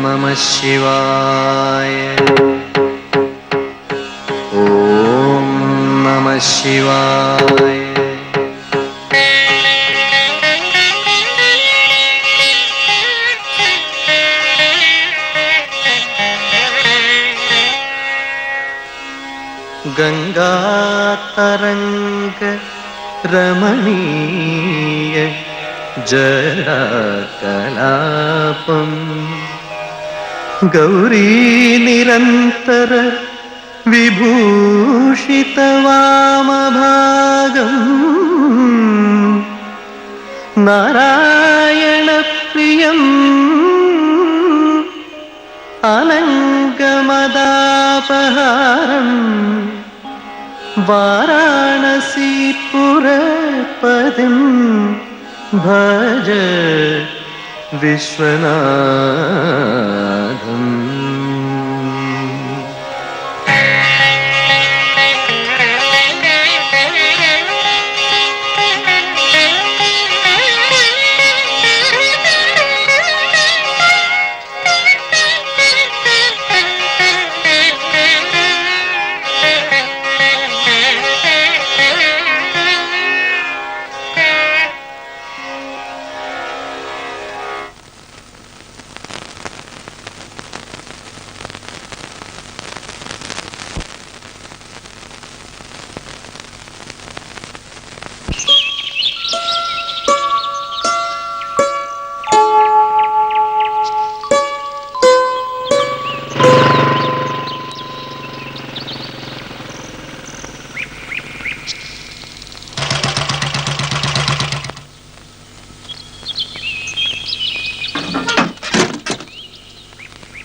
നമഃ ശിവായ. ഓം നമഃ ശിവായ. ഗംഗാതരംഗ രമണീയ ജടാകലാപം ഗൗരീ നിരന്തര വിഭൂഷിതവാമഭാഗം നാരായണപ്രിയം അനംഗമദാപഹാരം വാരാണസീപുരപതിം ഭജ വിശ്വനാഥം.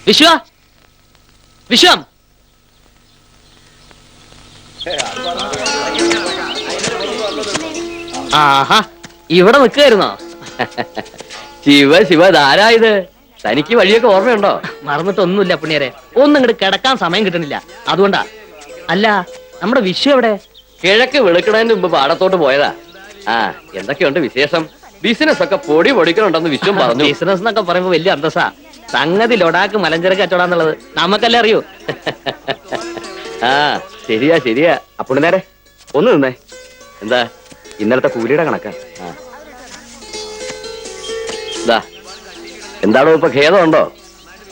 വിശ്വ വിശ്വം ആഹാ ഇവിടെ നിൽക്കായിരുന്നോ? ശിവ ശിവ ധാരായത് തനിക്ക് വഴിയൊക്കെ ഓർമ്മയുണ്ടോ? മറന്നിട്ടൊന്നുമില്ല പുണ്യരെ, ഒന്നും ഇങ്ങോട്ട് കിടക്കാൻ സമയം കിട്ടുന്നില്ല, അതുകൊണ്ടാ. അല്ല, നമ്മുടെ വിശ്വ എവിടെ? കിഴക്ക് വെളുക്കണതിന് മുമ്പ് പാടത്തോട്ട് പോയതാ. ആ, എന്തൊക്കെയുണ്ട് വിശേഷം? ബിസിനസ് ഒക്കെ പൊടി പൊടിക്കണുണ്ടെന്ന് വിശ്വം പറഞ്ഞു. ബിസിനസ് എന്നൊക്കെ പറയുമ്പോ വലിയ അന്തസ്സാ. സംഗതി ലൊടാക്ക് മലഞ്ചരക്ക് കച്ചവടാന്നുള്ളത് നമുക്കല്ലേ അറിയൂ. ആ ശരിയാ ശരിയാ. അപ്പോൾ നേരെ ഒന്ന് നിന്നേ. എന്താ ഇന്നലത്തെ കൂലിയുടെ കണക്കാ? എന്താണോ ഇപ്പൊ ഖേദമുണ്ടോ?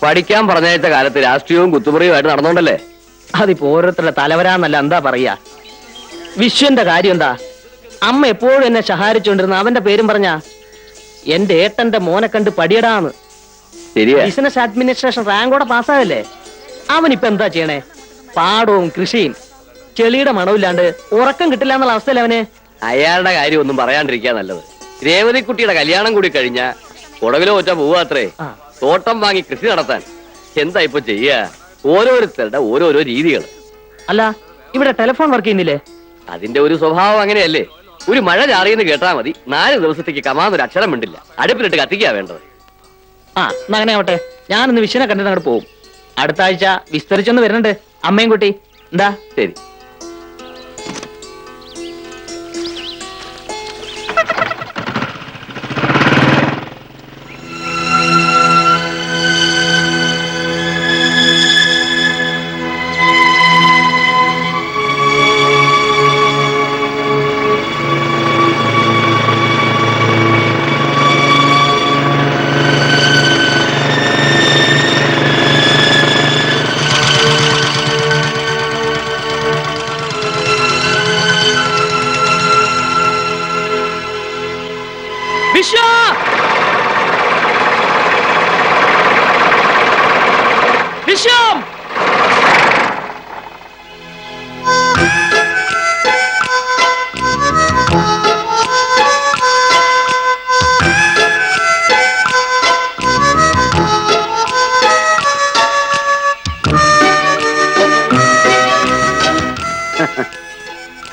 പഠിക്കാൻ പറഞ്ഞയച്ച കാലത്ത് രാഷ്ട്രീയവും കുത്തുമുറിയുമായിട്ട് നടന്നോണ്ടല്ലേ? അതിപ്പോ ഓരോരുത്തരുടെ തലവരാന്നല്ല, എന്താ പറയാ. വിശ്വന്റെ കാര്യം എന്താ? അമ്മ എപ്പോഴും എന്നെ സഹായിച്ചുകൊണ്ടിരുന്ന അവന്റെ പേരും പറഞ്ഞ എന്റെ ഏട്ടന്റെ മോനെ കണ്ട് പടിയടാന്ന്. Business administration റാങ്കോടെ പാസ്സായല്ലേ. അവനിപ്പോ എന്താ ചെയ്യണേ? പാടവും കൃഷിയും ചെളിയുടെ മണവില്ലാണ്ട് ഉറക്കം കിട്ടില്ല എന്നുള്ള അവസ്ഥയല്ലേ അവന്. അയാളുടെ കാര്യം ഒന്നും പറയാണ്ടിരിക്കാ നല്ലത്. രേവതിക്കുട്ടിയുടെ കല്യാണം കൂടി കഴിഞ്ഞ കുടവിലോ ഒറ്റ പോവാത്രേ. തോട്ടം വാങ്ങി കൃഷി നടത്താൻ. എന്താ ഇപ്പൊ ചെയ്യാ? ഓരോരുത്തരുടെ ഓരോരോ രീതികൾ. അല്ല, ഇവിടെ ടെലിഫോൺ വർക്ക് ചെയ്യുന്നില്ലേ? അതിന്റെ ഒരു സ്വഭാവം അങ്ങനെയല്ലേ. ഒരു മഴ ചാറിയെന്ന് കേട്ടാ മതി, 4 ദിവസത്തേക്ക് കമാന്നൊരു അക്ഷരം മിണ്ടില്ല. അടുപ്പിലിട്ട് കത്തിക്കാ വേണ്ടത്. ആ, എന്നാ അങ്ങനെ ആവട്ടെ. ഞാനിന്ന് വിശ്വനെ കണ്ടിട്ട് അങ്ങോട്ട് പോകും. അടുത്ത ആഴ്ച വിസ്തരിച്ചൊന്ന് വരുന്നുണ്ട് അമ്മയും കുട്ടി. എന്താ? ശരി. Vishwa! Vishwam!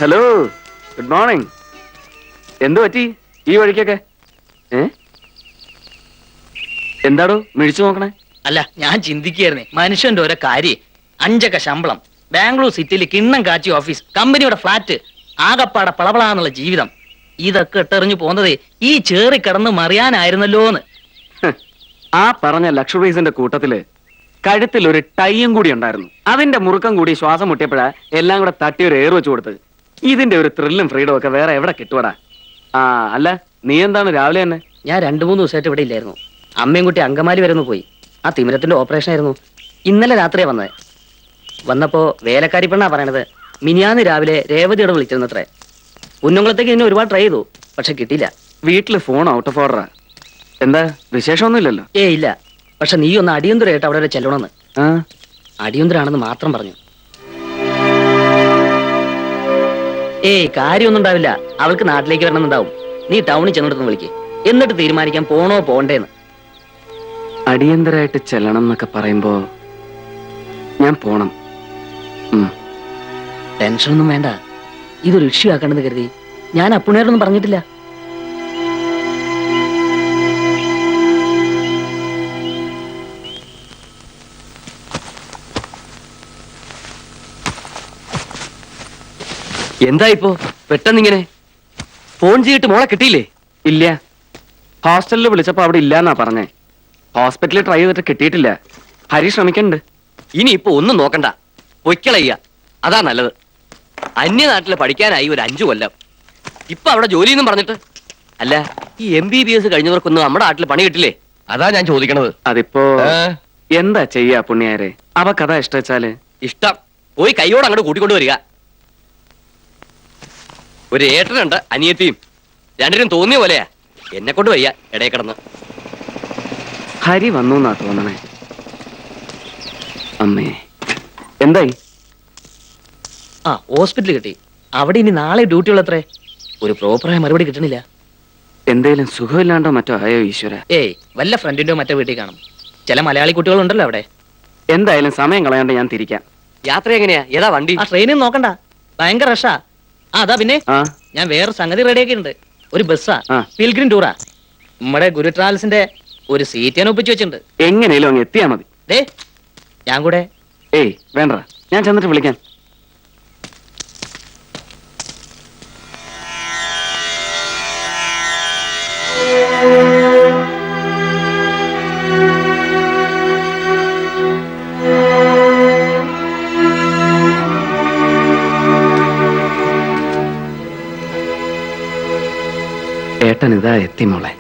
Hello, good morning. എന്തു പറ്റി ഈ വഴിക്കൊക്കെ? എന്താടോ മിഴിച്ചു നോക്കണേ? അല്ല, ഞാൻ ചിന്തിക്കുകയായിരുന്നേ, മനുഷ്യന്റെ ഓരോ കാര്യം. 5 ശമ്പളം, ബാംഗ്ലൂർ സിറ്റിയിൽ കിണ്ണം കാച്ചി ഓഫീസ്, കമ്പനിയുടെ ഫ്ലാറ്റ്, ആകപ്പാടെ പളപളാന്നുള്ള ജീവിതം. ഇതൊക്കെ ഇട്ടെറിഞ്ഞു പോകുന്നത് ഈ ചേറി കിടന്ന് മറിയാനായിരുന്നല്ലോന്ന്. ആ പറഞ്ഞ ലക്ഷറീസിന്റെ കൂട്ടത്തില് കഴുത്തിൽ ഒരു ടൈയും കൂടി ഉണ്ടായിരുന്നു. അതിന്റെ മുറുക്കം കൂടി ശ്വാസം മുട്ടിയപ്പോഴാ എല്ലാം കൂടെ തട്ടി ഒരു ഏറ് വെച്ച് കൊടുത്തത്. ഇതിന്റെ ഒരു ത്രില്ലും ഫ്രീഡം ഒക്കെ വേറെ എവിടെ കിട്ടുവടാ? ആ അല്ല, നീ എന്താണ് രാവിലെ തന്നെ? ഞാൻ 2-3 ദിവസമായിട്ട് ഇവിടെ ഇല്ലായിരുന്നു. അമ്മയും കുട്ടി അങ്കമാലി വരുന്നു പോയി. ആ തിമിരത്തിന്റെ ഓപ്പറേഷൻ ആയിരുന്നു. ഇന്നലെ രാത്രിയാ വന്നത്. വന്നപ്പോ വേലക്കാരി പെണ്ണാ പറയണത് മിനിയാന്ന് രാവിലെ രേവതിയോട് വിളിച്ചിരുന്നത്രേ. കുഞ്ഞുങ്ങളത്തേക്ക് ഇതിനെ ഒരുപാട് ട്രൈ ചെയ്തു, പക്ഷെ കിട്ടിയില്ല. വീട്ടില് ഫോൺ ഔട്ട് ഓഫ് ഓർഡറാ. എന്താ വിശേഷമൊന്നുമില്ലല്ലോ? ഇല്ല. പക്ഷെ നീ ഒന്ന് അടിയന്തരമായിട്ട് അവിടെ വരെ ചെല്ലണമെന്ന്. ആ അടിയന്തരാണെന്ന് മാത്രം പറഞ്ഞു. കാര്യമൊന്നും ഉണ്ടാവില്ല. അവൾക്ക് നാട്ടിലേക്ക് വരണമെന്നുണ്ടാവും. നീ ടൗണിൽ ചെന്നിട്ടൊന്ന് വിളിക്ക്. എന്നിട്ട് തീരുമാനിക്കാൻ പോണോ പോണ്ടേന്ന്. അടിയന്തരായിട്ട് ചെല്ലണം എന്നൊക്കെ പറയുമ്പോ ഞാൻ പോണം. ടെൻഷനൊന്നും വേണ്ട. ഇതൊരു ഇഷ്യൂ ആക്കണമെന്ന് കരുതി ഞാൻ അപ്പുണ്ണേരൊന്നും പറഞ്ഞിട്ടില്ല. എന്താ ഇപ്പോ പെട്ടെന്നിങ്ങനെ ഫോൺ ചെയ്തിട്ട് മോളെ കിട്ടിയില്ലേ? ഇല്ല, ഹോസ്റ്റലിൽ വിളിച്ചപ്പോ അവിടെ ഇല്ലാന്നാ പറഞ്ഞേ. ഹോസ്പിറ്റലിൽ ട്രൈ ചെയ്തിട്ട് കിട്ടിയിട്ടില്ല. ഹരി ശ്രമിക്കണ്ട്. ഇനി ഇപ്പൊ ഒന്നും നോക്കണ്ട, പൊയ്ക്കളയ്യ, അതാ നല്ലത്. അന്യനാട്ടില് പഠിക്കാനായി ഒരു 5 കൊല്ലം. ഇപ്പൊ അവിടെ ജോലിയെന്നും പറഞ്ഞിട്ട്. അല്ല, ഈ MBBS കഴിഞ്ഞവർക്കൊന്നും നമ്മുടെ നാട്ടിൽ പണി കിട്ടില്ലേ? അതാ ഞാൻ ചോദിക്കണത്. അതിപ്പോ എന്താ ചെയ്യാ പുണ്യാരെ? അവക്കഥാ ഇഷ്ടവെച്ചാല് ഇഷ്ടം പോയി കൈയോട് അങ്ങോട്ട് കൂട്ടിക്കൊണ്ട് വരിക. ഒരു ഏട്ടനുണ്ട്, അനിയത്തിയും. രണ്ടിനും തോന്നിയ പോലെയാ. എന്നെ കൊണ്ട് വയ്യ ഇടയിൽ കിടന്ന്. ഹരി വന്നു എന്നാ തോന്നണേ. അമ്മേ, എന്തായി? ഹോസ്പിറ്റലിൽ കിട്ടി. അവിടെ ഇനി നാളെ ഡ്യൂട്ടി ഉള്ളത്രേ. ഒരു പ്രോപ്പറായ മറുപടി കിട്ടണില്ല. എന്തേലും സുഖമില്ലാണ്ടോ മറ്റോ ആയോ ഈശ്വര? വല്ല ഫ്രണ്ടിന്റെയോ മറ്റോ വീട്ടിൽ കാണും. ചില മലയാളി കുട്ടികളുണ്ടല്ലോ അവിടെ. എന്തായാലും സമയം കളയാണ്ട് ഞാൻ തിരിക്കാം. യാത്ര എങ്ങനെയാ? ഏതാ വണ്ടി? ട്രെയിനിൽ നോക്കണ്ട, ഭയങ്കര റഷാ. അതാ പിന്നെ ഞാൻ വേറെ സംഗതി റെഡിയാക്കിയിട്ടുണ്ട്. ഒരു ബസ്സാ, പിൽഗ്രിം ടൂറാ. നമ്മുടെ ഗുരു ട്രാവൽസിന്റെ ഒരു സീറ്റ് ഞാൻ ഒപ്പിച്ചു വെച്ചിട്ടുണ്ട്. എങ്ങനെയാലും അങ്ങ് എത്തിയാ മതി. ഞാൻ കൂടെ. വേണ്ട, ഞാൻ ചെന്നിട്ട് വിളിക്കാം. ഏട്ടൻ ഇതാ എത്തി മോളെ.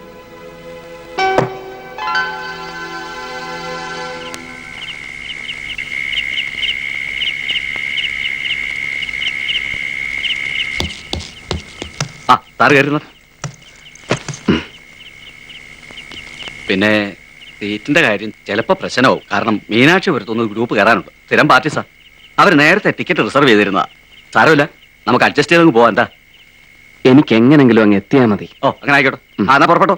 സാറ് കയറുന്ന. പിന്നെ സീറ്റിന്റെ കാര്യം ചിലപ്പോ പ്രശ്നമാവും. കാരണം മീനാക്ഷി വരുത്തുന്ന ഗ്രൂപ്പ് കയറാനുണ്ട്. സ്ഥിരം പാർട്ടീസാ. അവർ നേരത്തെ ടിക്കറ്റ് റിസർവ് ചെയ്തിരുന്നതാ. സാരമില്ല, നമുക്ക് അഡ്ജസ്റ്റ് ചെയ്തങ്ങ് പോവാ. എന്താ? എനിക്ക് എങ്ങനെങ്കിലും അങ്ങ് എത്തിയാ മതി. അങ്ങനെ ആയിക്കോട്ടെ. എന്നാ പുറപ്പെട്ടോ.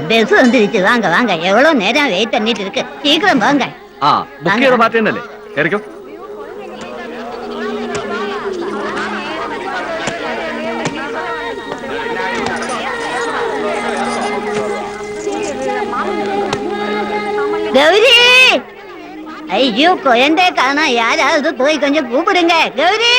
பஸ் வந்துருச்சு. வாங்க வாங்க, எவ்வளவு நேரம் வெயிட் பண்ணிட்டு இருக்கு. சீக்கிரம் வாங்க. ബുക്ക് ചെയ്ത പാർട്ടി ഉണ്ടല്ലേ? കയറിക്കോ. கௌரி, ஐயோ குழந்தை காணா. யாராவது போய் கொஞ்சம் கூப்பிடுங்க. கௌரி,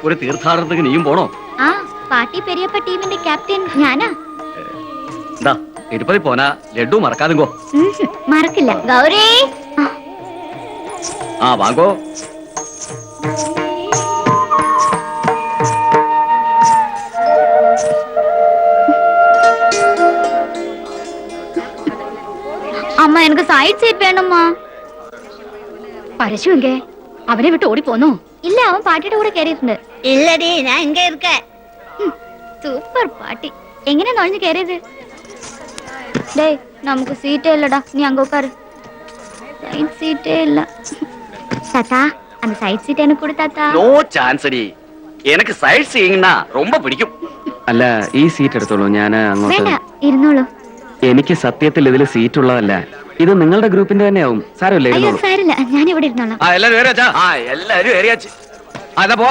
ഒരു തീർത്ഥാടനത്തിന് നീയും പോണോ? പാർട്ടി പെരിയപ്പ ടീമിന്റെ ക്യാപ്റ്റൻ ഞാനാ. തിരുപ്പതി പോനാ ലഡു മറക്കാതെങ്കോ. മറക്കില്ല. ഗൗരി, ആ വാങ്ങോ. அம்மா எனக்கு சைட் சீட் வேணும்மா. பரசு எங்க? அவனை விட்டு ஓடி போனோம். இல்ல, அவன் பாட்டியோட கூட கேறிട്ടുണ്ട്. இல்லடி, நான் இங்க இருக்கேன். சூப்பர் பாட்டி. எங்கனே நுழைஞ்சு கேறியது? டேய், நமக்கு சீட்டே இல்லடா. நீ அங்க உட்காரு. சைட் சீட்டே இல்ல. தாத்தா, அந்த சைட் சீட் எனக்கு கொடு தாத்தா. നോ ചാൻസ് അടി. എനിക്ക് സൈഡ് സീയിങ്നാ ரொம்ப പിടിക്കും. അല്ല, ഈ സീറ്റ് എടുത്തോളൂ, ഞാൻ അങ്ങോട്ട്. വേണ്ട, ഇരുന്നോളൂ. എനിക്ക് സത്യത്തിൽ ഇതിൽ സീറ്റ് ഉള്ളതല്ല. ഇത് നിങ്ങളുടെ ഗ്രൂപ്പിന്റെ തന്നെയാവും. സാരമില്ല, അയ്യോ ഇരുന്നോളൂ. സാരില്ല, ഞാൻ ഇവിടെ ഇരുന്നോളാം. ആ എല്ലാരും ഏറിയാച്ചാ. ആ എല്ലാരും ഏറിയാച്ച്. അതാ പോ.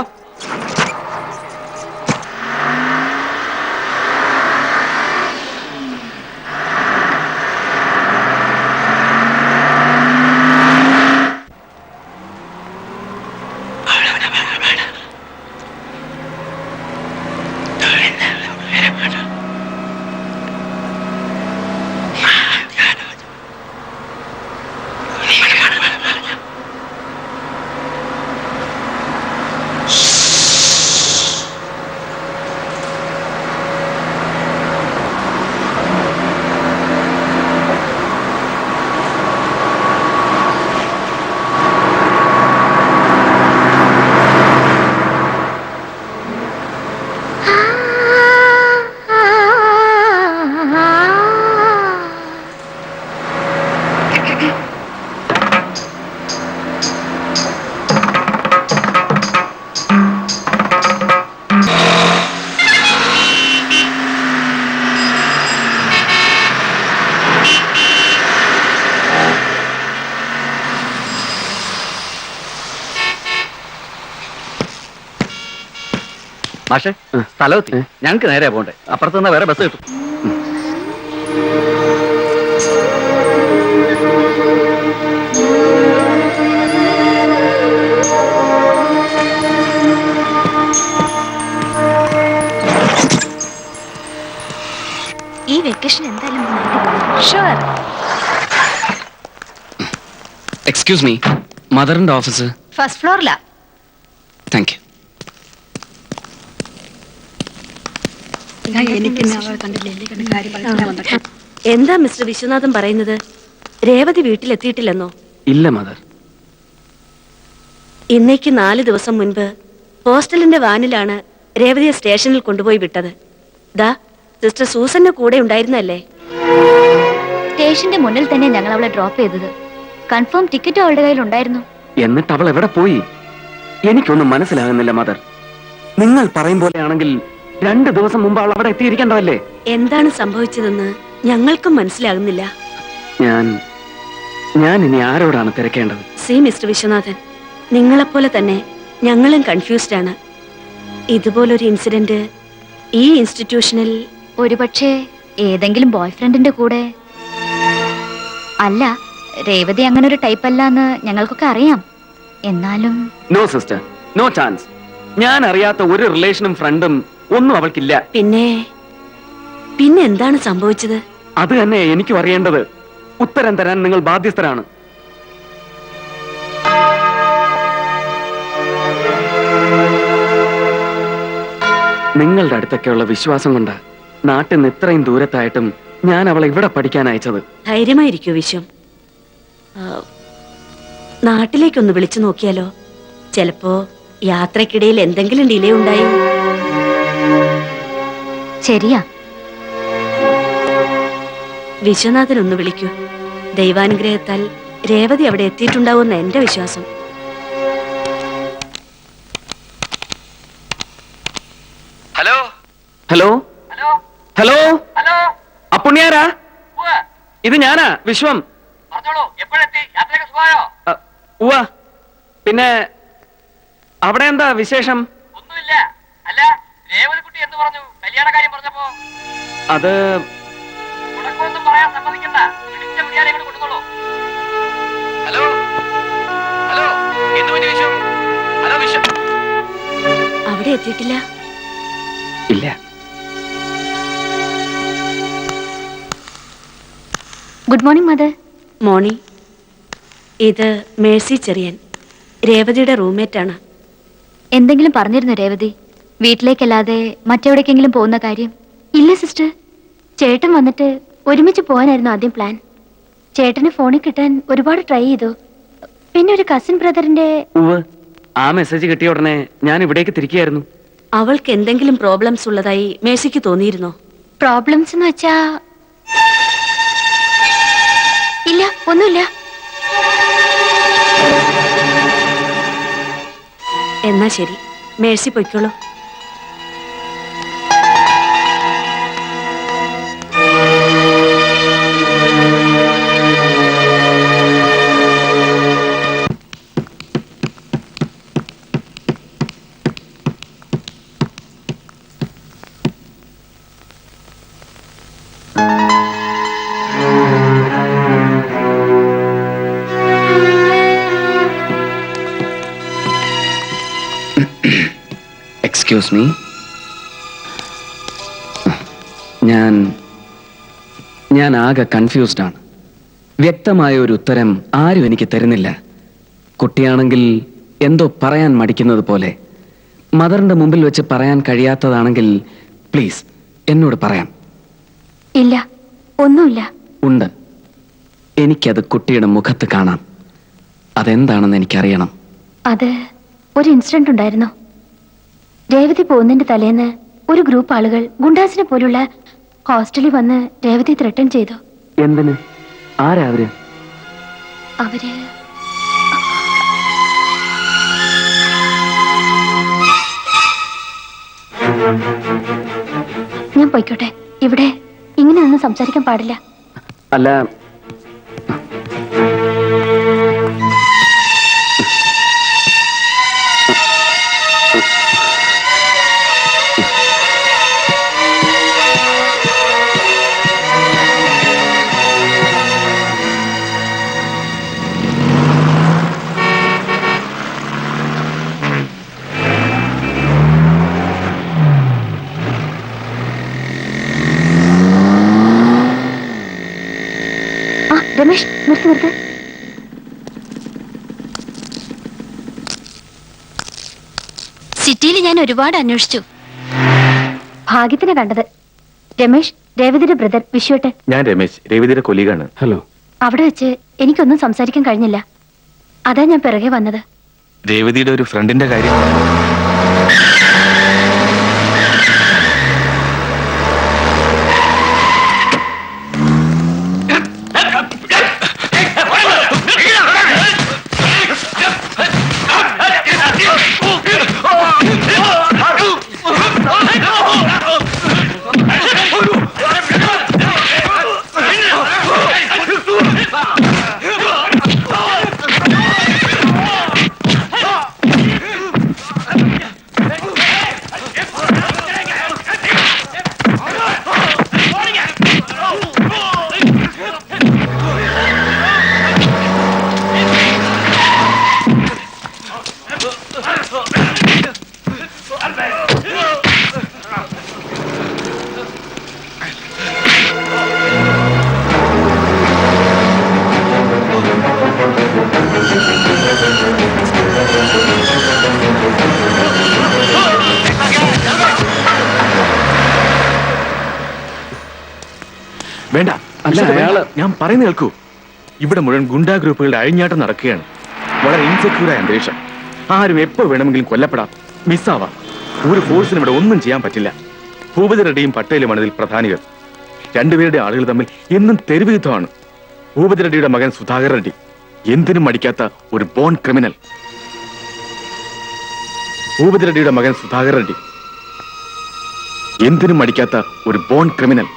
മാഷെ, സ്ഥലമെത്തി. ഞങ്ങൾക്ക് നേരെ പോണ്ടേ. അപ്പുറത്ത് നിന്ന് വേറെ ബസ് കിട്ടും. ഈ വെക്കേഷൻ എന്തായാലും ഷുവർ. എക്സ്ക്യൂസ് മീ, മദറിന്റെ ഓഫീസ് ഫസ്റ്റ് ഫ്ലോറിലാ. Thank you. എന്താ മിസ്റ്റർ വിശ്വനാഥൻ പറയുന്നത്? രേവതി വീട്ടിലെത്തിയിട്ടില്ലെന്നോ? ഇല്ല മദർ. ഇന്നേക്ക് 4 ദിവസം മുൻപ് ഹോസ്റ്റലിന്റെ വാനിലാണ് രേവതിയെ സ്റ്റേഷനിൽ കൊണ്ടുപോയി വിട്ടത്. ദാ സിസ്റ്റർ സൂസന്റെ കൂടെ ഉണ്ടായിരുന്നല്ലേ? സ്റ്റേഷന്റെ മുന്നിൽ തന്നെ ഞങ്ങൾ അവളെ ഡ്രോപ്പ് ചെയ്തത്. കൺഫേം ടിക്കറ്റ് അവളുടെ കയ്യിൽ ഉണ്ടായിരുന്നു. എന്നിട്ട് അവൾ എവിടെ പോയി? എനിക്കൊന്നും മനസ്സിലാകുന്നില്ല മദർ. നിങ്ങൾ പറയും പോലെയാണെങ്കിൽ 2 ദിവസം മുമ്പ് അവൾ അവിടെ എത്തിയിരിക്കേണ്ടതല്ലേ? എന്താണ് സംഭവിച്ചതെന്ന് ഞങ്ങൾക്കും മനസ്സിലാകുന്നില്ല. ഞാൻ ഇനി ആരോടാണ് തിരക്കേണ്ടത്? സി മിസ്റ്റർ വിശ്വനാഥൻ, നിങ്ങളെപ്പോലെ തന്നെ ഞങ്ങളും കൺഫ്യൂസ്ഡ് ആണ്. ഇതുപോലൊരു ഇൻസിഡന്റ് ഈ ഇൻസ്റ്റിറ്റ്യൂഷനിൽ ഒരുപക്ഷെ ഏതെങ്കിലും ബോയ് ഫ്രണ്ടിന്റെ കൂടെ. അല്ല, രേവതി അങ്ങനെ ഒരു ടൈപ്പ് അല്ല എന്ന് ഞങ്ങൾക്കൊക്കെ അറിയാം. എന്നാലും നോ സിസ്റ്റർ, നോ ചാൻസ്. ഞാൻ അറിയാത്ത ഒരു റിലേഷനും ഫ്രണ്ടും ഒന്നും അവൾക്കില്ല. പിന്നെ എന്താണ് സംഭവിച്ചത്? അത് തന്നെ എനിക്കും അറിയേണ്ടത്. ഉത്തരം തരാൻ നിങ്ങൾ ബാധ്യസ്ഥരാണ്. നിങ്ങളുടെ അടുത്തൊക്കെയുള്ള വിശ്വാസം കൊണ്ട് നാട്ടിൽ നിന്ന് ഇത്രയും ദൂരത്തായിട്ടും ഞാൻ അവളെ ഇവിടെ പഠിക്കാൻ അയച്ചത്. ധൈര്യമായിരിക്കൂ വിശ്വം. നാട്ടിലേക്കൊന്ന് വിളിച്ചു നോക്കിയാലോ? ചിലപ്പോ യാത്രക്കിടയിൽ എന്തെങ്കിലും ഡിലേ ഉണ്ടായി. ശരിയാ. വിശ്വനാഥൻ ഒന്ന് വിളിക്കൂ. ദൈവാനുഗ്രഹത്താൽ രേവതി അവിടെ എത്തിയിട്ടുണ്ടാവുമെന്ന് എന്റെ വിശ്വാസം. ഹലോ ഹലോ ഹലോ അപ്പുണ്യാരാ? ഇത് ഞാനാ, വിശ്വം. ഉവ്വ. പിന്നെ അവിടെ എന്താ വിശേഷം? ഒന്നുമില്ല. അല്ല, രേവതിക്കുട്ടി എന്ത് പറഞ്ഞു? കല്യാണ കാര്യം പറഞ്ഞപ്പോ അത് ഉടക്കൊന്നും പറയാൻ സമ്മതിക്കണ്ട. പിടിച്ച പിടിയാലെ കൂടെ കൊണ്ടുവന്നോളൂ. ഹലോ ഹലോ, എന്ത് പറ്റി വിശ്വം? ഹലോ വിശ്വം. അവിടെ എത്തിയിട്ടില്ല. ഇല്ല. Good morning mother. മോണി, ഇത് മേഴ്സി ചെറിയൻ, രേവതിയുടെ റൂംമേറ്റാണ്. എന്തെങ്കിലും പറഞ്ഞിരുന്നു രേവതി? വീട്ടിലേക്കല്ലാതെ മറ്റെവിടേക്കെങ്കിലും പോകുന്ന കാര്യം? ഇല്ല സിസ്റ്റർ, ചേട്ടൻ വന്നിട്ട് ഒരുമിച്ച് പോകാനായിരുന്നു ആദ്യം പ്ലാൻ. ചേട്ടന് ഫോണിൽ കിട്ടാൻ ഒരുപാട് ട്രൈ ചെയ്തു. പിന്നെ ഒരു കസിൻ ബ്രദറിന്റെ... ആ മെസ്സേജ് കിട്ടിയ ഉടനെ ഞാൻ ഇവിടേക്ക് തിരിക്കുകയായിരുന്നു. അവൾക്ക് എന്തെങ്കിലും പ്രോബ്ലംസ് ഉള്ളതായി മേഴ്സിക്ക് തോന്നിയിരുന്നോ? പ്രോബ്ലംസ് എന്ന് വെച്ചാ... ഇല്ല, ഒന്നുമില്ല. എന്നാ ശരി, മേഴ്സി പൊയ്ക്കോളൂ. എക്സ്ക്യൂസ് മീ, ഞാൻ ആകെ കൺഫ്യൂസ്ഡ് ആണ്. വ്യക്തമായ ഒരു ഉത്തരം ആരും എനിക്ക് തരുന്നില്ല. കുട്ടിയാണെങ്കിൽ എന്തോ പറയാൻ മടിക്കുന്നത് പോലെ. മദറിന്റെ മുമ്പിൽ വെച്ച് പറയാൻ കഴിയാത്തതാണെങ്കിൽ പ്ലീസ് എന്നോട് പറയാം. ഇല്ല, ഒന്നുമില്ല. ഉണ്ട്, എനിക്കത് കുട്ടിയുടെ മുഖത്ത് കാണാം. അതെന്താണെന്ന് എനിക്കറിയണം. അത് ഒരു ഇൻസിഡന്റ് ഉണ്ടായിരുന്നു. രേവതി പോകുന്നതിന്റെ തലേന്ന് ഒരു ഗ്രൂപ്പ് ആളുകൾ ഗുണ്ടാസിനെ പോലുള്ള ഹോസ്റ്റലിൽ വന്ന് രേവതി ത്രെട്ടൻ ചെയ്തു. എന്തിന്? ആരാ അവര്? അവര് ഞാൻ പോയിക്കോട്ടെ. ഇവിടെ ഇങ്ങനെ ഒന്നും സംസാരിക്കാൻ പാടില്ല. അല്ല, രമേശ്, നിർത്ത്. സിറ്റിയിൽ ഞാൻ ഒരുപാട് അന്വേഷിച്ചു. ഭാഗ്യത്തിന് കണ്ടത്. രമേശ്, രേവതിയുടെ ബ്രദർ വിശ്വട്ടൻ. ഞാൻ രമേശ്, രേവതിയുടെ കൊലീഗാണ്. ഹലോ. അവിടെ വെച്ച് എനിക്കൊന്നും സംസാരിക്കാൻ കഴിഞ്ഞില്ല. അതാ ഞാൻ പിറകെ വന്നത്. രേവതിയുടെ ഒരു ഫ്രണ്ടിന്റെ കാര്യം. വേണ്ട, ഞാൻ പറയുന്ന കേൾക്കൂ. ഇവിടെ മുഴുവൻ ഗുണ്ടാ ഗ്രൂപ്പുകളുടെ അഴിഞ്ഞാട്ടം നടക്കുകയാണ്. വളരെ ഇൻസെക്യൂറായ അന്തരീക്ഷം. ആരും എപ്പോ വേണമെങ്കിലും കൊല്ലപ്പെടാം, മിസ്സാവാം. ഒരു ഫോഴ്സിനും ഇവിടെ ഒന്നും ചെയ്യാൻ പറ്റില്ല. ഭൂപതി റെഡ്ഡിയും പട്ടേലുമാണ് ഇതിൽ പ്രധാനികൾ. രണ്ടുപേരുടെ ആളുകൾ തമ്മിൽ എന്നും തെരുവ് യുദ്ധമാണ്. ഭൂപതി റെഡ്ഡിയുടെ മകൻ സുധാകർ റെഡ്ഡി എന്തിനും മടിക്കാത്ത ഒരു ബോൺ ക്രിമിനൽ. ഭൂപതി റെഡ്ഡിയുടെ മകൻ സുധാകർ റെഡ്ഡി എന്തിനും മടിക്കാത്ത ഒരു ബോൺ ക്രിമിനൽ.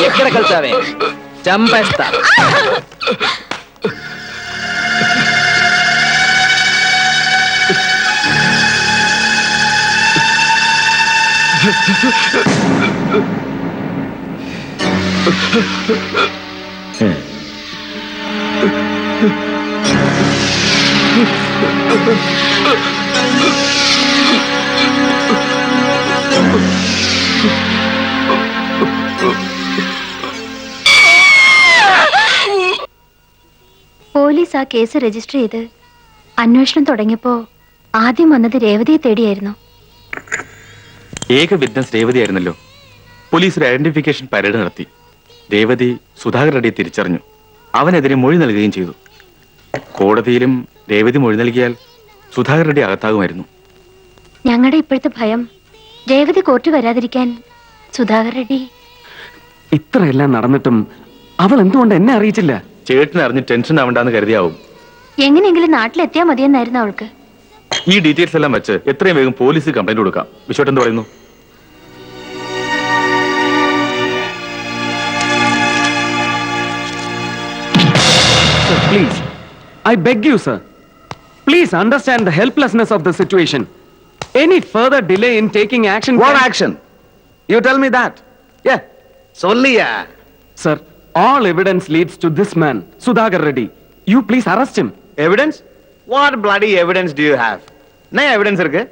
ఎక్కడ కలిసావే చంపేస్తా. പോലീസ് ആ കേസ് രജിസ്റ്റർ ചെയ്ത് അന്വേഷണം തുടങ്ങിയപ്പോ ആദ്യം വന്നത് രേവതിയെ തേടിയായിരുന്നു. ഏക വിറ്റ്നസ് രേവതിയായിരുന്നല്ലോ. പോലീസ് ഒരു ഐഡന്റിഫിക്കേഷൻ പരേഡ് നടത്തി. രേവതി സുധാകർ റെഡ്ഡിയെ തിരിച്ചറിഞ്ഞു. അവനെതിരെ മൊഴി നൽകുകയും ചെയ്തു. കോടതിയിലും രേവതി മൊഴി നൽകിയാൽ സുധാകർ റെഡ്ഡി അകത്താകുമായിരുന്നു. ഞങ്ങളുടെ ഇപ്പോഴത്തെ ഭയം രേവതി കോർട്ട് വരാതിരിക്കാൻ സുധാകർ റെഡ്ഡി. ഇത്രയെല്ലാം നടന്നിട്ടും അവൾ എന്തുകൊണ്ട് എന്നെ അറിയിച്ചില്ല? ചേട്ടനെ അറിഞ്ഞ് ടെൻഷൻ ആവണ്ടെന്ന് കരുതിയാവും. എങ്ങനെയെങ്കിലും നാട്ടിലെത്തിയാൽ മതിയെന്നായിരുന്നു അവൾക്ക്. ഈ ഡീറ്റെയിൽസ് എല്ലാം വെച്ച് എത്രയും വേഗം പോലീസ് കംപ്ലൈന്റ് കൊടുക്കാം. വിശ്വട്ട് എന്ത് പറയുന്നു? Please, I beg you, sir. Please understand the helplessness of the situation. Any further delay in taking action... What action? You tell me that. Yeah. Solliya. Sir, all evidence leads to this man, Sudhagar Reddy. You please arrest him. Evidence? What bloody evidence do you have? என்ன evidence இருக்கு?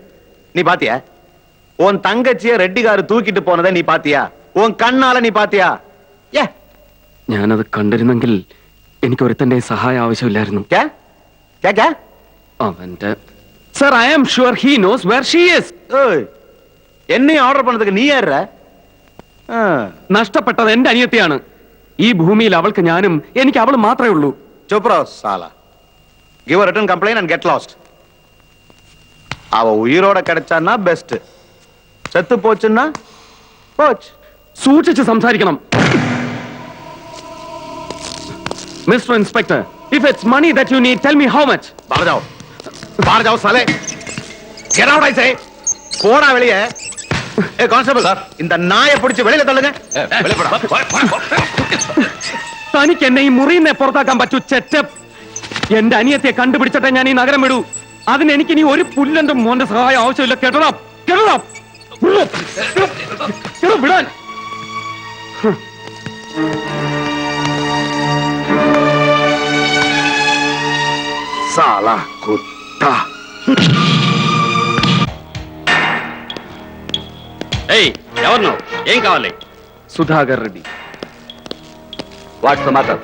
நீ பாத்தியா? உன் தங்கச்சிய ரெட்டிகாரு தூக்கிட்டு போனதை நீ பாத்தியா? உன் கண்ணால நீ பாத்தியா? Yeah. ഞാനത് കണ്ടിരുന്നെങ്കിൽ എനിക്ക് ഒരുത്തന്റെ സഹായം ആവശ്യമില്ലായിരുന്നു. क्या? क्या क्या? അവന്റെ... Sir, I am sure he knows where she is. ஏய். என்னையும் ஆர்டர் பண்ணதுக்கு நீ யாரா? നഷ്ടപ്പെട്ടത് എന്റെ അനിയത്തിയാണ്. ഈ ഭൂമിയിൽ അവൾക്ക് ഞാനും എനിക്ക് അവൾ മാത്രമേ ഉള്ളൂ. चुप रहो साला. Give a written complaint and get lost. அவ உயிரோட கிடைச்சான்னா பெஸ்ட். செத்து போச்சுன்னா போச்சு. സൂക്ഷിച്ച് സംസാരിക്കണം. Mr. Inspector, if it's money that you need, tell me how much. बाहर जाओ. बाहर जाओ साले. Get out I say. போடா வெளியே. ஏய் கான்ஸ்டபிள் சார், இந்த நாயை பிடிச்சு வெளியில தள்ளுங்க. வெளிய போடா. തനിക്ക് എന്നെ ഈ മുറിയിൽ നിന്ന് പുറത്താക്കാൻ പറ്റൂ ചെറ്റപ്പ്. എന്റെ അനിയത്തെ കണ്ടുപിടിച്ചിട്ടേ ഞാൻ ഈ നഗരം വിടൂ. അതിന് എനിക്ക് ഇനി ഒരു പുല്ലന്റെ മോന്റെ സഹായം ആവശ്യമില്ല. കേട്ടോ വിടാൻ. साला कुत्ता. ఏయ్ ఎవరు నువ్వు? ఏం కావాలి? Sudhakar Reddy. What's the matter?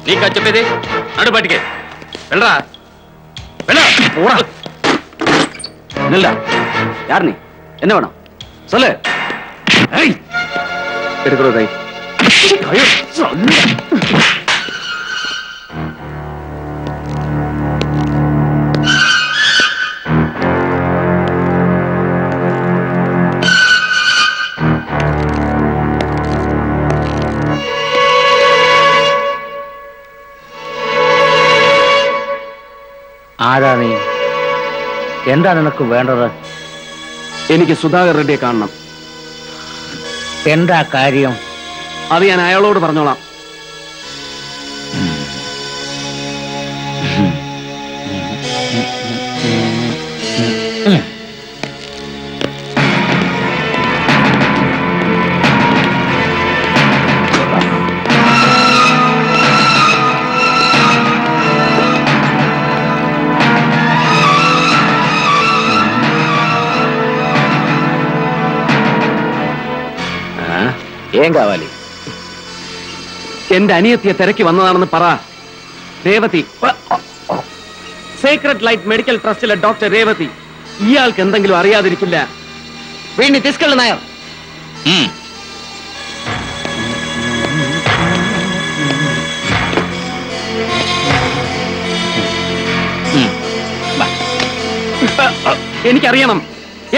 నీకు అది చెప్పేది? నడు బయటికి వెళ్ళరా. వెళ్ళరా. இல்ல யார் நீ? என்ன வேணும் சொல்லு. എടുക്കണോ കൈ? ആരാ നീ? എന്താ നിനക്ക് വേണ്ടത്? എനിക്ക് സുധാകർ റെഡ്ഡിയെ കാണണം. എന്താ കാര്യം? അത് ഞാൻ അയാളോട് പറഞ്ഞോളാം. ఏం కావాలి? എന്റെ അനിയത്തിയെ തിരക്കി വന്നതാണെന്ന് പറ. രേവതി, സീക്രട്ട് ലൈറ്റ് മെഡിക്കൽ ട്രസ്റ്റിലെ ഡോക്ടർ രേവതി. ഇയാൾക്ക് എന്തെങ്കിലും അറിയാതിരിക്കില്ല. వీడిని తీసుకెళ్ళు నాయర్. എനിക്കറിയണം.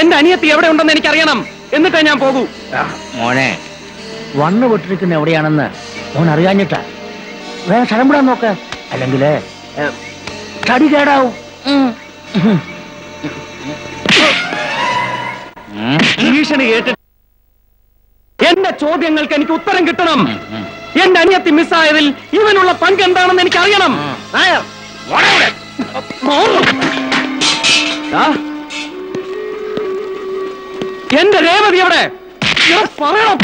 എന്റെ അനിയത്തി എവിടെ ഉണ്ടെന്ന് എനിക്കറിയണം. എന്നിട്ടേ ഞാൻ പോകൂ. മോനെ, വണ്ണു പൊട്ടിരിക്കുന്ന എവിടെയാണെന്ന് മോൻ അറിയാഞ്ഞിട്ടാ. വേറെ സ്ഥലം വിടാൻ നോക്ക്. അല്ലെങ്കിൽ തടി കേടാവും. ഭീഷണി കേട്ടിട്ട് എന്റെ ചോദ്യങ്ങൾക്ക് എനിക്ക് ഉത്തരം കിട്ടണം. എന്റെ അനിയത്തി മിസ്സായതിൽ ഇവനുള്ള പങ്ക് എന്താണെന്ന് എനിക്ക് അറിയണം. നായർ, എന്റെ രേവതി എവിടെ? പറയണം.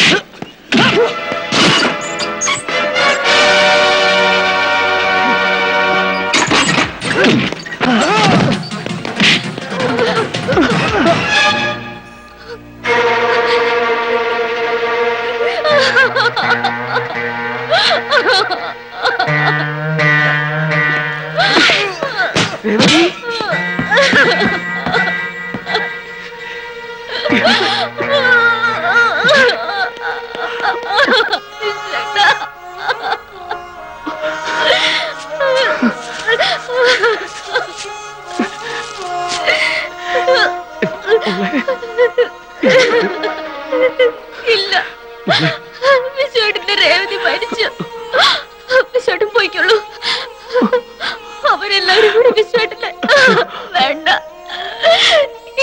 ഇല്ല, വിശ്വട്ടിന്റെ രേവതി മരിച്ചു. വിശ്വട്ടൻ പോയിക്കുള്ളൂ. അവരെല്ലാവരും കൂടി വിശ്വട്ടിനെ വേണ്ട.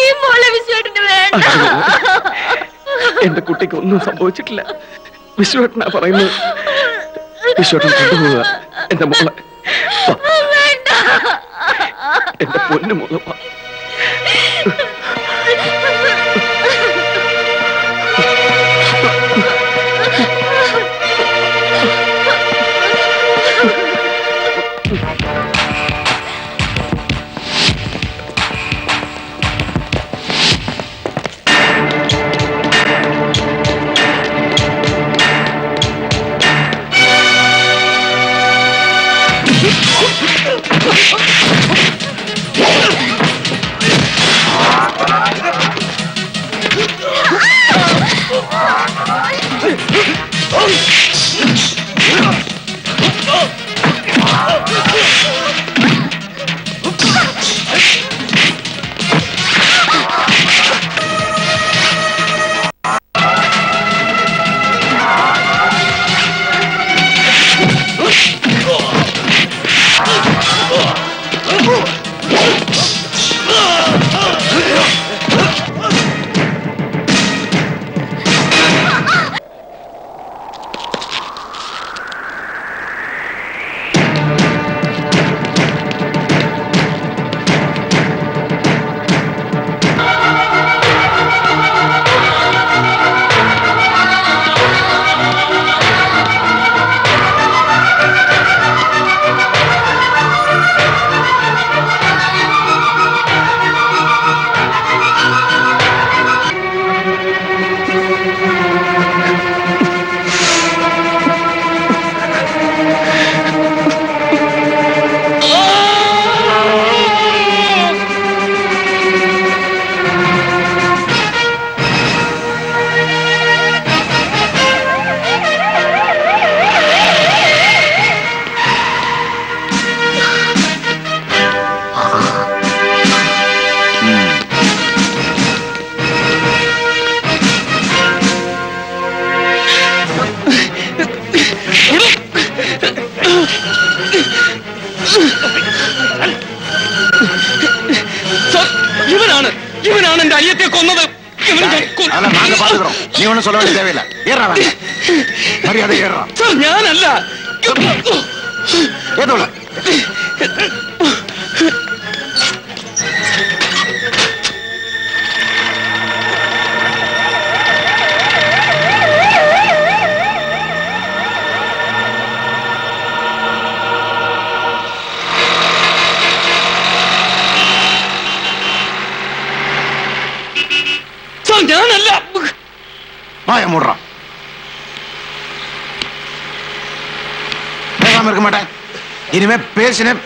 ഈ മോളെ വിശ്വട്ടിന് വേണ്ട. എന്റെ കുട്ടിക്ക് ഒന്നും സംഭവിച്ചിട്ടില്ല. വിശ്വട്ടനാ പറയുന്നത്. വിശ്വട്ടൻ കൊണ്ടുപോവുക എന്റെ മോളെ. വേണ്ട. എന്റെ പൊന്നു മോളെ. இவனான என் அனியத்தை கொன்னது. நீ ஒன்னும் சொல்ல வேண்டிய தேவையில்லை. ஏறா மரியாதை ஏறா. ഞാനല്ല. ஏதோ ഞാനല്ല. வாய மூடுறான். பேசாம இருக்க மாட்டேன். இனிமே பேசினேன்.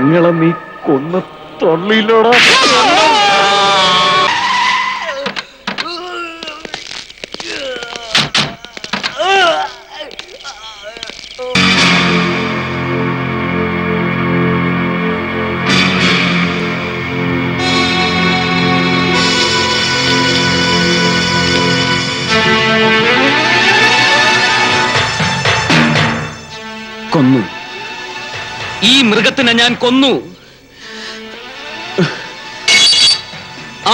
പെങ്ങളെ നീ കൊന്ന തൊള്ളിയിലോടാ. കൊന്നു. ഈ മൃഗത്തിനെ ഞാൻ കൊന്നു.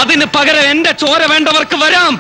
അതിന് പകരം എന്റെ ചോര വേണ്ടവർക്ക് വരാം.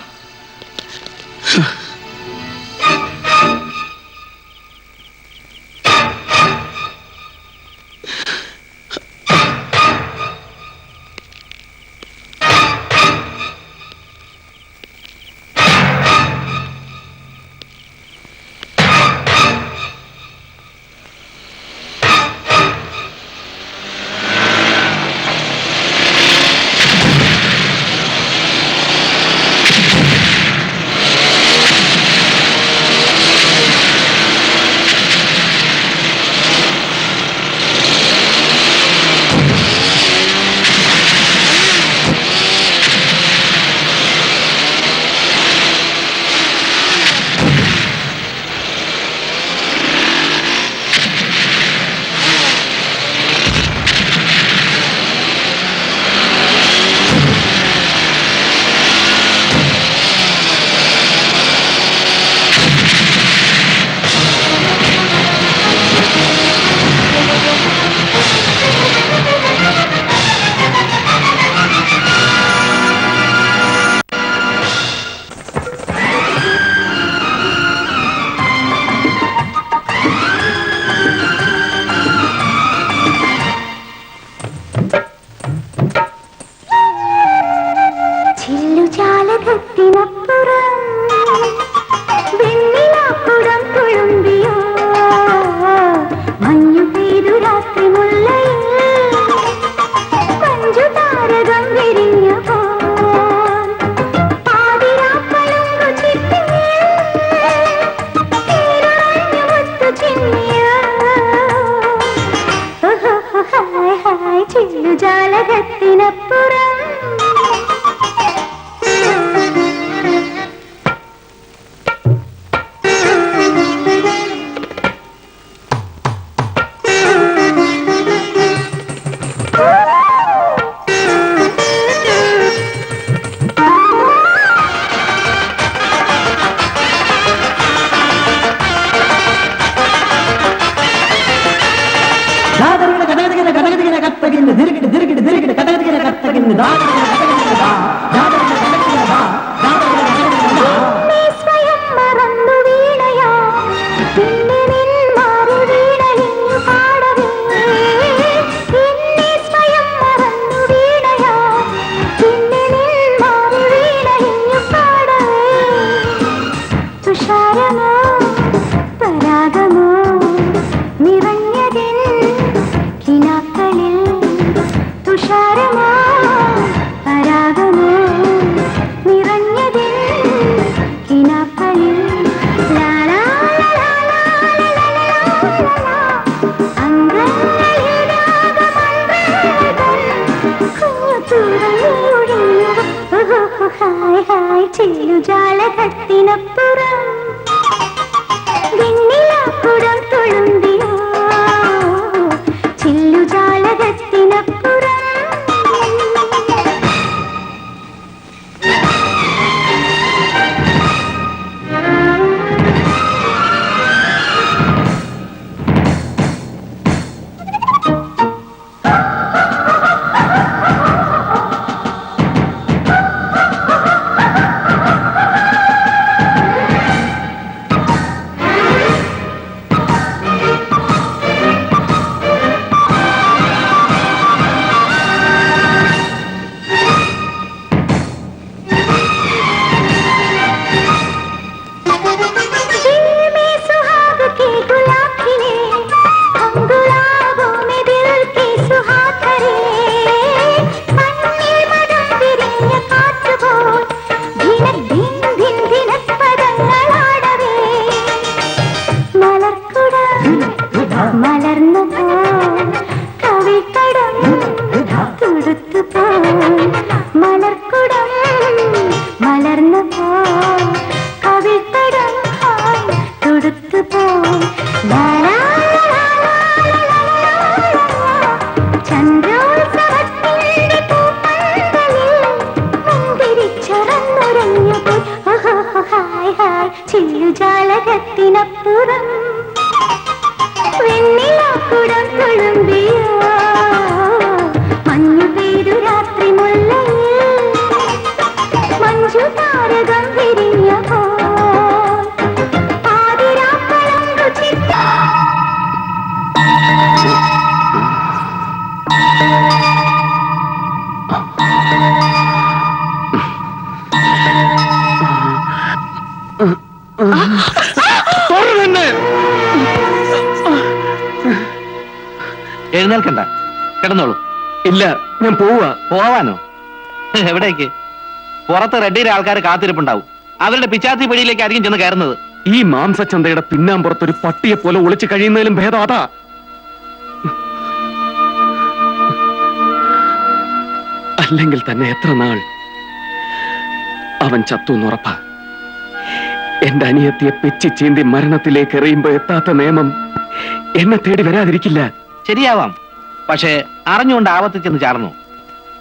ആയിരത്തിനപ്പുറം വെണ്ണിലാക്കുടം തുളുമ്പിയോ മഞ്ഞു പെയ്തു രാത്രി മുല്ലയിൽ മഞ്ജു താരകം വിരിഞ്ഞപ്പോ ആതിരാപ്പളം രുചിച്ച എഴുന്നേൽക്കണ്ട, കിടന്നോളൂ. ഇല്ല, ഞാൻ പോവാ. പോവാനോ? എവിടേക്ക്? പുറത്ത് റെഡിയുടെ ആൾക്കാർ കാത്തിരിപ്പുണ്ടാവും. അവരുടെ പിച്ചാത്തി പിടിയിലേക്ക് ആയിരിക്കും ചെന്ന് കയറുന്നത്. ഈ മാംസച്ചന്തയുടെ പിന്നാമ്പുറത്തൊരു പട്ടിയെ പോലെ ഒളിച്ചു കഴിയുന്നതിലും ഭേദം അതാ. അല്ലെങ്കിൽ തന്നെ എത്ര നാൾ അവൻ ചത്തുന്നുറപ്പാ. എന്റെ അനിയത്തിയെ പെച്ചി ചീന്തി മരണത്തിലേക്ക് എറിയുമ്പോ എത്താത്ത നിയമം എന്നെ തേടി വരാതിരിക്കില്ല. ശരിയാവാം, പക്ഷേ അറിഞ്ഞുകൊണ്ട് ആപത്തിൽ ചെന്ന് ചാർന്നു.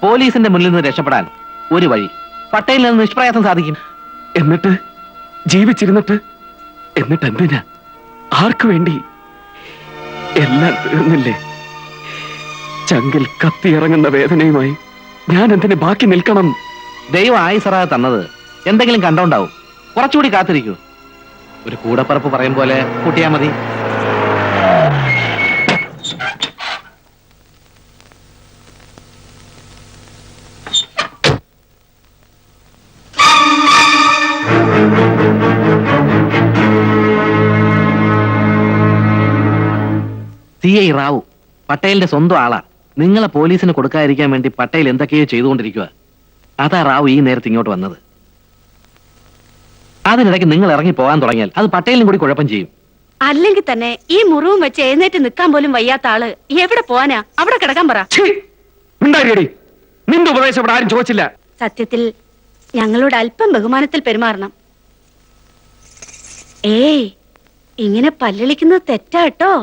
പോലീസിന്റെ മുന്നിൽ നിന്ന് രക്ഷപ്പെടാൻ ഒരു വഴി, പട്ടേലിൽ നിന്ന് നിഷ്പ്രയാസം സാധിക്കും. എന്നിട്ട് ജീവിച്ചിരുന്നിട്ട് എന്നിട്ട് എന്തിനാ? ആർക്കു വേണ്ടി? എല്ലാം തീർന്നില്ലേ? ചങ്കിൽ കത്തിയിറങ്ങുന്ന വേദനയുമായി ഞാൻ എന്തിന് ബാക്കി നിൽക്കണം? ദൈവം ആയുസറാ തന്നത് എന്തെങ്കിലും കണ്ടോണ്ടാവും. കുറച്ചുകൂടി കാത്തിരിക്കൂ. ഒരു കൂടപ്പറപ്പ് പറയും പോലെ കൂട്ടിയാ മതി. CI റാവു പട്ടേലിന്റെ സ്വന്തം ആളാ. നിങ്ങളെ പോലീസിന് കൊടുക്കാതിരിക്കാൻ വേണ്ടി പട്ടേൽ എന്തൊക്കെയോ ചെയ്തുകൊണ്ടിരിക്കുക. അതാ റാവു ഈ നേരത്തെ ഇങ്ങോട്ട് വന്നത്. അതിനിടയ്ക്ക് നിങ്ങൾ ഇറങ്ങി പോകാൻ തുടങ്ങിയാൽ അത് പട്ടേലിനും കൂടി കുഴപ്പം ചെയ്യും. അല്ലെങ്കിൽ തന്നെ ഈ മുറിവും വെച്ച് എഴുന്നേറ്റ് നിൽക്കാൻ പോലും വയ്യാത്ത ആള് എവിടെ പോവാനാ? അവിടെ കിടക്കാൻ പറ. ഉണ്ടായിരിക്കടി, നിന്റെ ഉപദേശം ഇവിടെ ആരും ചോദിച്ചില്ല. സത്യത്തിൽ ഞങ്ങളോട് അല്പം ബഹുമാനത്തിൽ പെരുമാറണം. ഏയ്, ഇങ്ങനെ പല്ലിളിക്കുന്നത് തെറ്റാട്ടോ.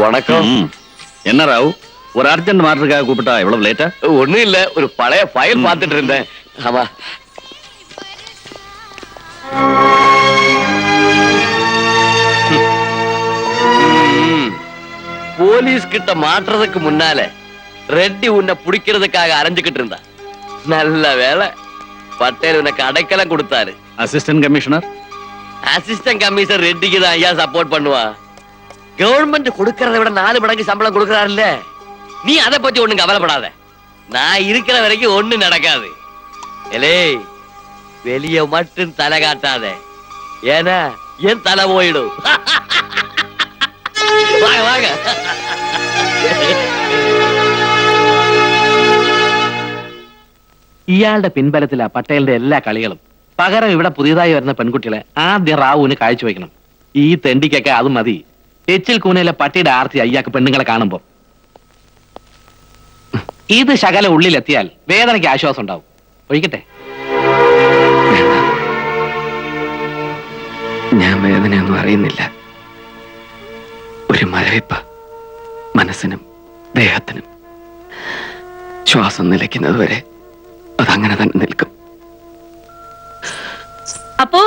வணக்கம். என்ன ராவ், ஒரு அர்ஜென்ட் மாற்றத்துக்காக கூப்பிட்டா எவ்வளவு லேட்டா? ஒண்ணும் இல்ல, ஒரு பழைய ஃபைல் பார்த்துட்டு இருந்தேன். ஆமா, போலீஸ் கிட்ட மாற்றுறதுக்கு முன்னால ரெட்டி உன்னை பிடிக்கிறதுக்காக அரைஞ்சுக்கிட்டு இருந்தா. நல்ல வேலை, பட்டேல் உனக்கு அடைக்கலம் கொடுத்தாரு. Assistant commissioner? அசிஸ்டன்ட் கமிஷனர் ரெட்டிக்கு தான் ஐயா சப்போர்ட் பண்ணுவா. கவர்மெண்ட் கொடுக்கறதை விட 4 மடங்கு சம்பளம் கொடுக்கறாருல்ல, நீ அதை பத்தி ஒண்ணும் கவலைப்படாத. நான் இருக்கிற வரைக்கும் ஒண்ணும் நடக்காது. எலே, வெளிய மட்டும் தலை காட்டாத, ஏன்னா என் தலை போயிடும். வாங்க வாங்க. ഇയാളുടെ പിൻബലത്തിലാ പട്ടേലിന്റെ എല്ലാ കളികളും. പകരം ഇവിടെ പുതിയതായി വരുന്ന പെൺകുട്ടികളെ ആദ്യം റാവുവിന് കാഴ്ചവെക്കണം. ഈ തെണ്ടിക്കൊക്കെ അത് മതി. എച്ചിൽ കൂനയിലെ പട്ടിയുടെ ആർത്തി അയ്യാക്ക് പെണ്ണുങ്ങളെ കാണുമ്പോ. ഇത് ശകല ഉള്ളിലെത്തിയാൽ വേദനയ്ക്ക് ആശ്വാസം ഉണ്ടാവും. ഒഴിക്കട്ടെ? ഞാൻ വേദനയൊന്നും അറിയുന്നില്ല. ഒരു മരവിപ്പ് മനസ്സിനും ദേഹത്തിനും. ശ്വാസം നിലയ്ക്കുന്നത് വരെ അതങ്ങനെ തന്നെ നിൽക്കും. അപ്പോ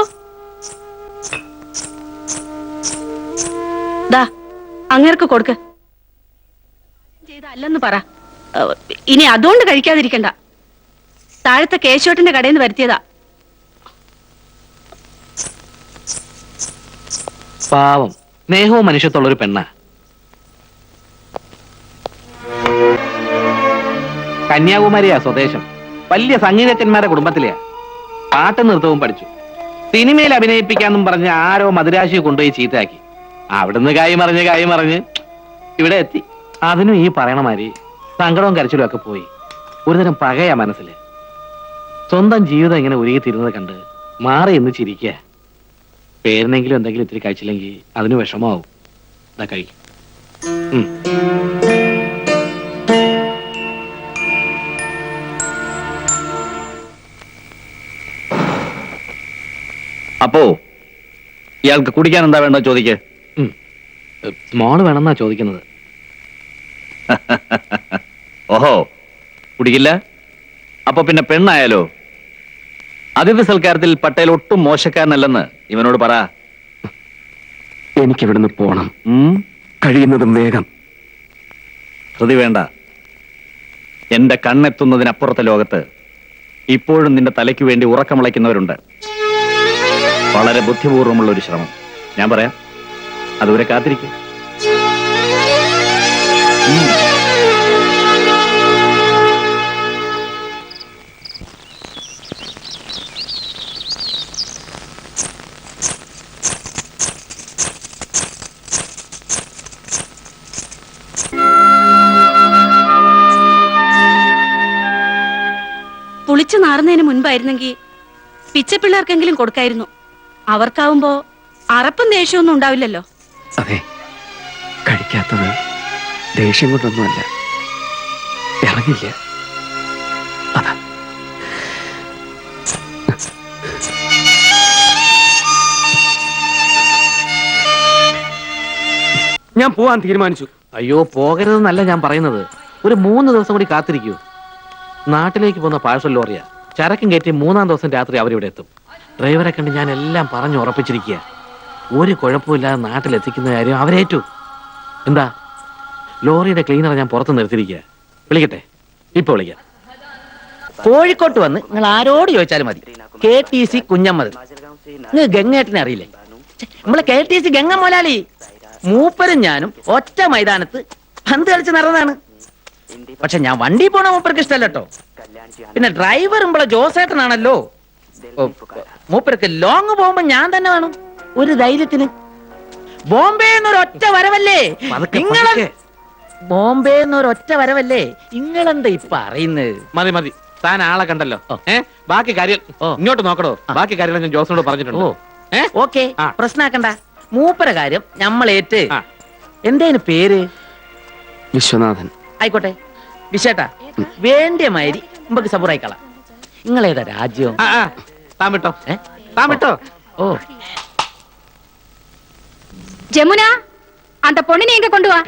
ദാ അങ്ങേർക്ക് കൊടുക്ക്. ചെയ്തല്ലെന്ന് പറ. ഇനി അതുകൊണ്ട് കഴിക്കാതിരിക്കണ്ട. താഴത്തെ കേശോട്ടിന്റെ കടയിൽ നിന്ന് വരുത്തിയതാ. പാവം, സ്നേഹവും മനുഷ്യത്തുള്ളൊരു പെണ്ണ. കന്യാകുമാരിയാ സ്വദേശം. വലിയ സംഗീതജ്ഞന്മാരുടെ കുടുംബത്തിലെയാ. പാട്ട് നൃത്തവും പഠിച്ചു. സിനിമയിൽ അഭിനയിപ്പിക്കാന്നും പറഞ്ഞ് ആരോ മദിരാശിയെ കൊണ്ടുപോയി ചീത്തയാക്കി. അവിടുന്ന് കായി മറിഞ്ഞ് ഇവിടെ എത്തി. അതിനും ഈ പറയണമാതിരി സങ്കടവും കരച്ചിലും ഒക്കെ പോയി. ഒരുതരം പകയാ മനസ്സില്. സ്വന്തം ജീവിതം ഇങ്ങനെ ഉരുകിത്തിരുന്നത് കണ്ട് മാറി എന്ന് ചിരിക്കുക. പേരിനെങ്കിലും എന്തെങ്കിലും ഇത്തിരി കഴിച്ചില്ലെങ്കിൽ അതിന് വിഷമാവും. ഇതാ കഴിക്കും. அப்போ ഇയാൾക്ക് കുടിക്കാൻ എന്താ വേണ്ടോ ചോദിക്ക്. സ്മോള് വേണമെന്നാ ചോദിക്കുന്നത്. ഓഹോ, കുടിക്കില്ല? അപ്പൊ പിന്നെ പെണ്ണായാലോ? അതിഥി സൽക്കാരത്തിൽ പട്ടേൽ ഒട്ടും മോശക്കാരനല്ലെന്ന് ഇവനോട് പറ. എനിക്കിവിടുന്ന് പോണം, കഴിയുന്നതും വേഗം. ശ്രുതി വേണ്ട. എന്റെ കണ്ണെത്തുന്നതിനപ്പുറത്തെ ലോകത്ത് ഇപ്പോഴും നിന്റെ തലയ്ക്ക് വേണ്ടി ഉറക്കമുളയ്ക്കുന്നവരുണ്ട്. വളരെ ബുദ്ധിപൂർവമുള്ള ഒരു ശ്രമം. ഞാൻ പറയാം, അതുവരെ കാത്തിരിക്കും. പുളിച്ചു നാറുന്നതിന് മുൻപായിരുന്നെങ്കിൽ പിച്ചപ്പിള്ളേർക്കെങ്കിലും കൊടുക്കായിരുന്നു. അവർക്കാവുമ്പോ അറപ്പും ദേഷ്യമൊന്നും ഉണ്ടാവില്ലല്ലോ. അതെ, കഴിക്കാത്തത് ദേഷ്യം കൊണ്ടൊന്നുമല്ല, ഇറങ്ങില്ല. അതാ ഞാൻ പോവാൻ തീരുമാനിച്ചു. അയ്യോ, പോകരുതെന്നല്ല ഞാൻ പറയുന്നത്. ഒരു 3 ദിവസം കൂടി കാത്തിരിക്കൂ. നാട്ടിലേക്ക് പോകുന്ന പാഴ്സൽ ലോറിയാ. ചരക്കും കയറ്റി 3-ാം ദിവസം രാത്രി അവരിവിടെ എത്തും. ഡ്രൈവറെ കണ്ട് ഞാൻ എല്ലാം പറഞ്ഞു ഉറപ്പിച്ചിരിക്കുക. ഒരു കുഴപ്പമില്ലാതെ നാട്ടിലെത്തിക്കുന്ന കാര്യം അവരേറ്റു. എന്താ, ലോറിയുടെ ക്ലീനറെ ഞാൻ പുറത്ത് നിർത്തിയിരിക്കുക. വിളിക്കട്ടെ? ഇപ്പൊ വിളിക്കാം. കോഴിക്കോട്ട് വന്ന് നിങ്ങൾ ആരോട് ചോദിച്ചാലും മതി, KTC കുഞ്ഞമ്മദ്. നിങ്ങൾ ഗംഗേട്ടനെ അറിയില്ലേ? നമ്മളെ KTC ഗംഗ മോലാളി. മൂപ്പരും ഞാനും ഒറ്റ മൈതാനത്ത് പന്ത് കളിച്ച് നടന്നതാണ്. പക്ഷെ ഞാൻ വണ്ടി പോണ മൂപ്പർക്ക് ഇഷ്ടമല്ലോ. പിന്നെ ഡ്രൈവർ നമ്മളെ ജോസേട്ടനാണല്ലോ. മൂപ്പർക്ക് ലോങ് പോകുമ്പോ ഞാൻ തന്നെ വേണം ഒരു ധൈര്യത്തിന്. ബോംബെ എന്നൊരൊറ്റ വരവല്ലേ നിങ്ങളെ, ബോംബെ എന്നൊരൊറ്റ വരവല്ലേ നിങ്ങളെന്താ ഇപ്പൊ അറിയുന്നത്? മതി മതി, താൻ ആളെ കണ്ടല്ലോ. ബാക്കി കാര്യം ഇങ്ങോട്ട് നോക്കണോ? ബാക്കി കാര്യങ്ങൾ ഞാൻ ജോസിനോട് പറഞ്ഞിട്ടുണ്ട്. ഓക്കെ, പ്രശ്നാക്കണ്ട. മൂപ്പര കാര്യം നമ്മളേറ്റ്. എന്തേന് പേര്? വിശ്വനാഥൻ. ആയിക്കോട്ടെ വിശേട്ടാ, വേണ്ടിയ മാതിരി നമുക്ക് സബൂറായിക്കളാം. നിങ്ങളേതാ രാജ്യം? താൻ വിട്ടോ, താൻ വിട്ടോ. ഓ, ജമുന, அந்த பொண்ணு எங்க கொண்டு வா.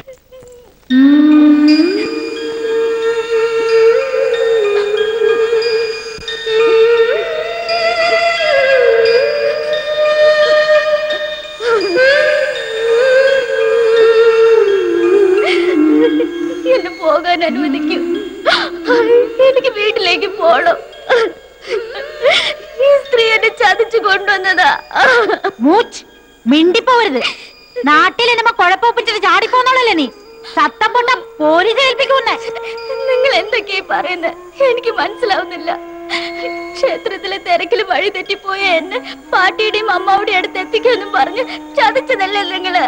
എന്നെ പോകാൻ അനുവദിക്കൂ. എനിക്ക് വീട്ടിലേക്ക് പോണം. ഈ സ്ത്രീ എന്നെ ചതിച്ചു കൊണ്ടുവന്നതാ. മിണ്ടിപ്പോവരുത്. നാട്ടിലെ നമ്മ കുഴപ്പമൊപ്പിച്ചിട്ട് ചാടിപ്പോന്നോളല്ലേ നീ? സത്തം പൊട്ട പോലീസ് ഏൽപ്പിക്കൂന്നെ. നിങ്ങൾ എന്തൊക്കെയാ പറയുന്നത്? എനിക്ക് മനസ്സിലാവുന്നില്ല. ക്ഷേത്രത്തിലെ തിരക്കില് വഴി തെറ്റിപ്പോയ എന്നെ പാട്ടിയുടെയും അമ്മാവുടെയും അടുത്ത് എത്തിക്കാന്നും പറഞ്ഞ് ചതിച്ചതല്ലേ നിങ്ങള്?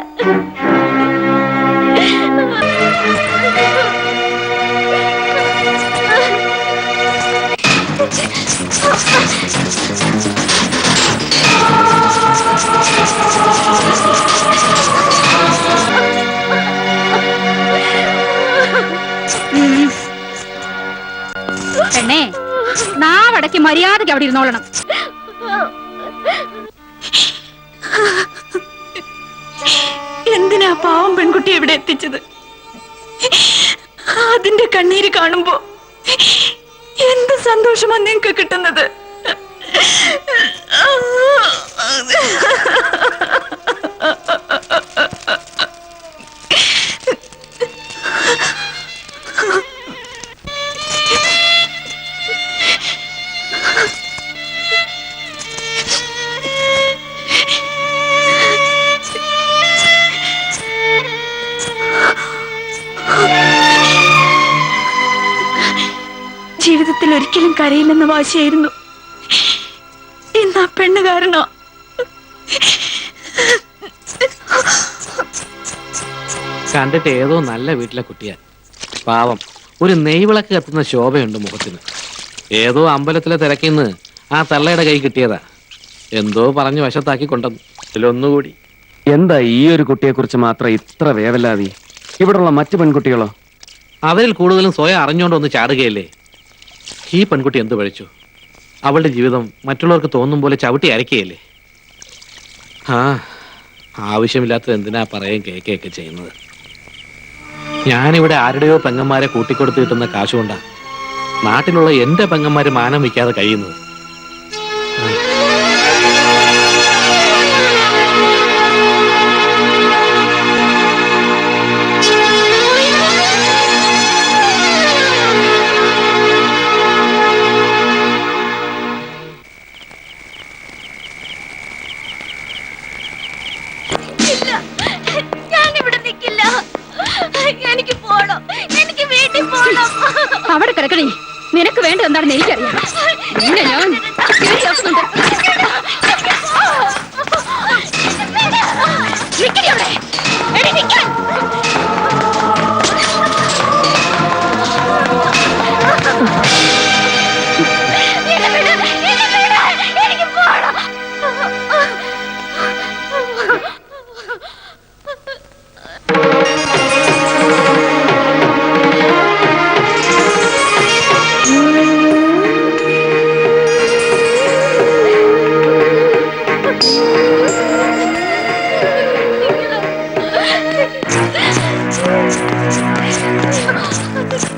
പെണ്ണേ, നാവടക്കി മര്യാദയ്ക്ക് അവിടെ ഇരുന്നോളണം. എന്തിനാ പാവം പെൺകുട്ടിയെ ഇവിടെ എത്തിച്ചത്? അതിന്റെ കണ്ണീര് കാണുമ്പോ എന്ത് സന്തോഷമാ നിങ്ങക്ക് കിട്ടുന്നത്? ജീവിതത്തിൽ ഒരിക്കലും കരയില്ലെന്ന് വാശിയായിരുന്നു. ഇന്ന് ആ പെണ്ണ് കാരണോ? കണ്ടിട്ട് ഏതോ നല്ല വീട്ടിലെ കുട്ടിയാ. പാവം, ഒരു നെയ്വിളക്ക് കത്തുന്ന ശോഭയുണ്ട് മുഖത്തിന്. ഏതോ അമ്പലത്തിലെ തിരക്കിന്ന് ആ തള്ളയുടെ കൈ കിട്ടിയതാ. എന്തോ പറഞ്ഞ് വശത്താക്കി കൊണ്ടുവന്നു. ഇതിലൊന്നുകൂടി. എന്താ ഈ ഒരു കുട്ടിയെ കുറിച്ച് മാത്രം ഇത്ര വേവലാതി? ഇവിടെയുള്ള മറ്റു പെൺകുട്ടികളോ? അവരിൽ കൂടുതലും സ്വയം അറിഞ്ഞുകൊണ്ട് ഒന്ന് ചാടുകയല്ലേ. ഈ പെൺകുട്ടി എന്ത് പഴിച്ചു? അവളുടെ ജീവിതം മറ്റുള്ളവർക്ക് തോന്നും പോലെ ചവിട്ടി അരക്കുകയല്ലേ. ആ ആവശ്യമില്ലാത്തത് എന്തിനാ പറയുകയും കേൾക്കുകയൊക്കെ ചെയ്യുന്നത്? ഞാനിവിടെ ആരുടെയോ പെങ്ങന്മാരെ കൂട്ടിക്കൊടുത്ത് കിട്ടുന്ന കാശുകൊണ്ടാ നാട്ടിലുള്ള എന്റെ പെങ്ങന്മാര് മാനം വയ്ക്കാതെ കഴിയുന്നത്. അവിടെ കിടക്കണേ, നിനക്ക് വേണ്ട എന്താണെന്ന് എനിക്കറിയാം. നിന്നെ ഞാൻ നിക്കടി അവിടെ. എടി നിക്കാൻ. എനിക്ക് പോണം.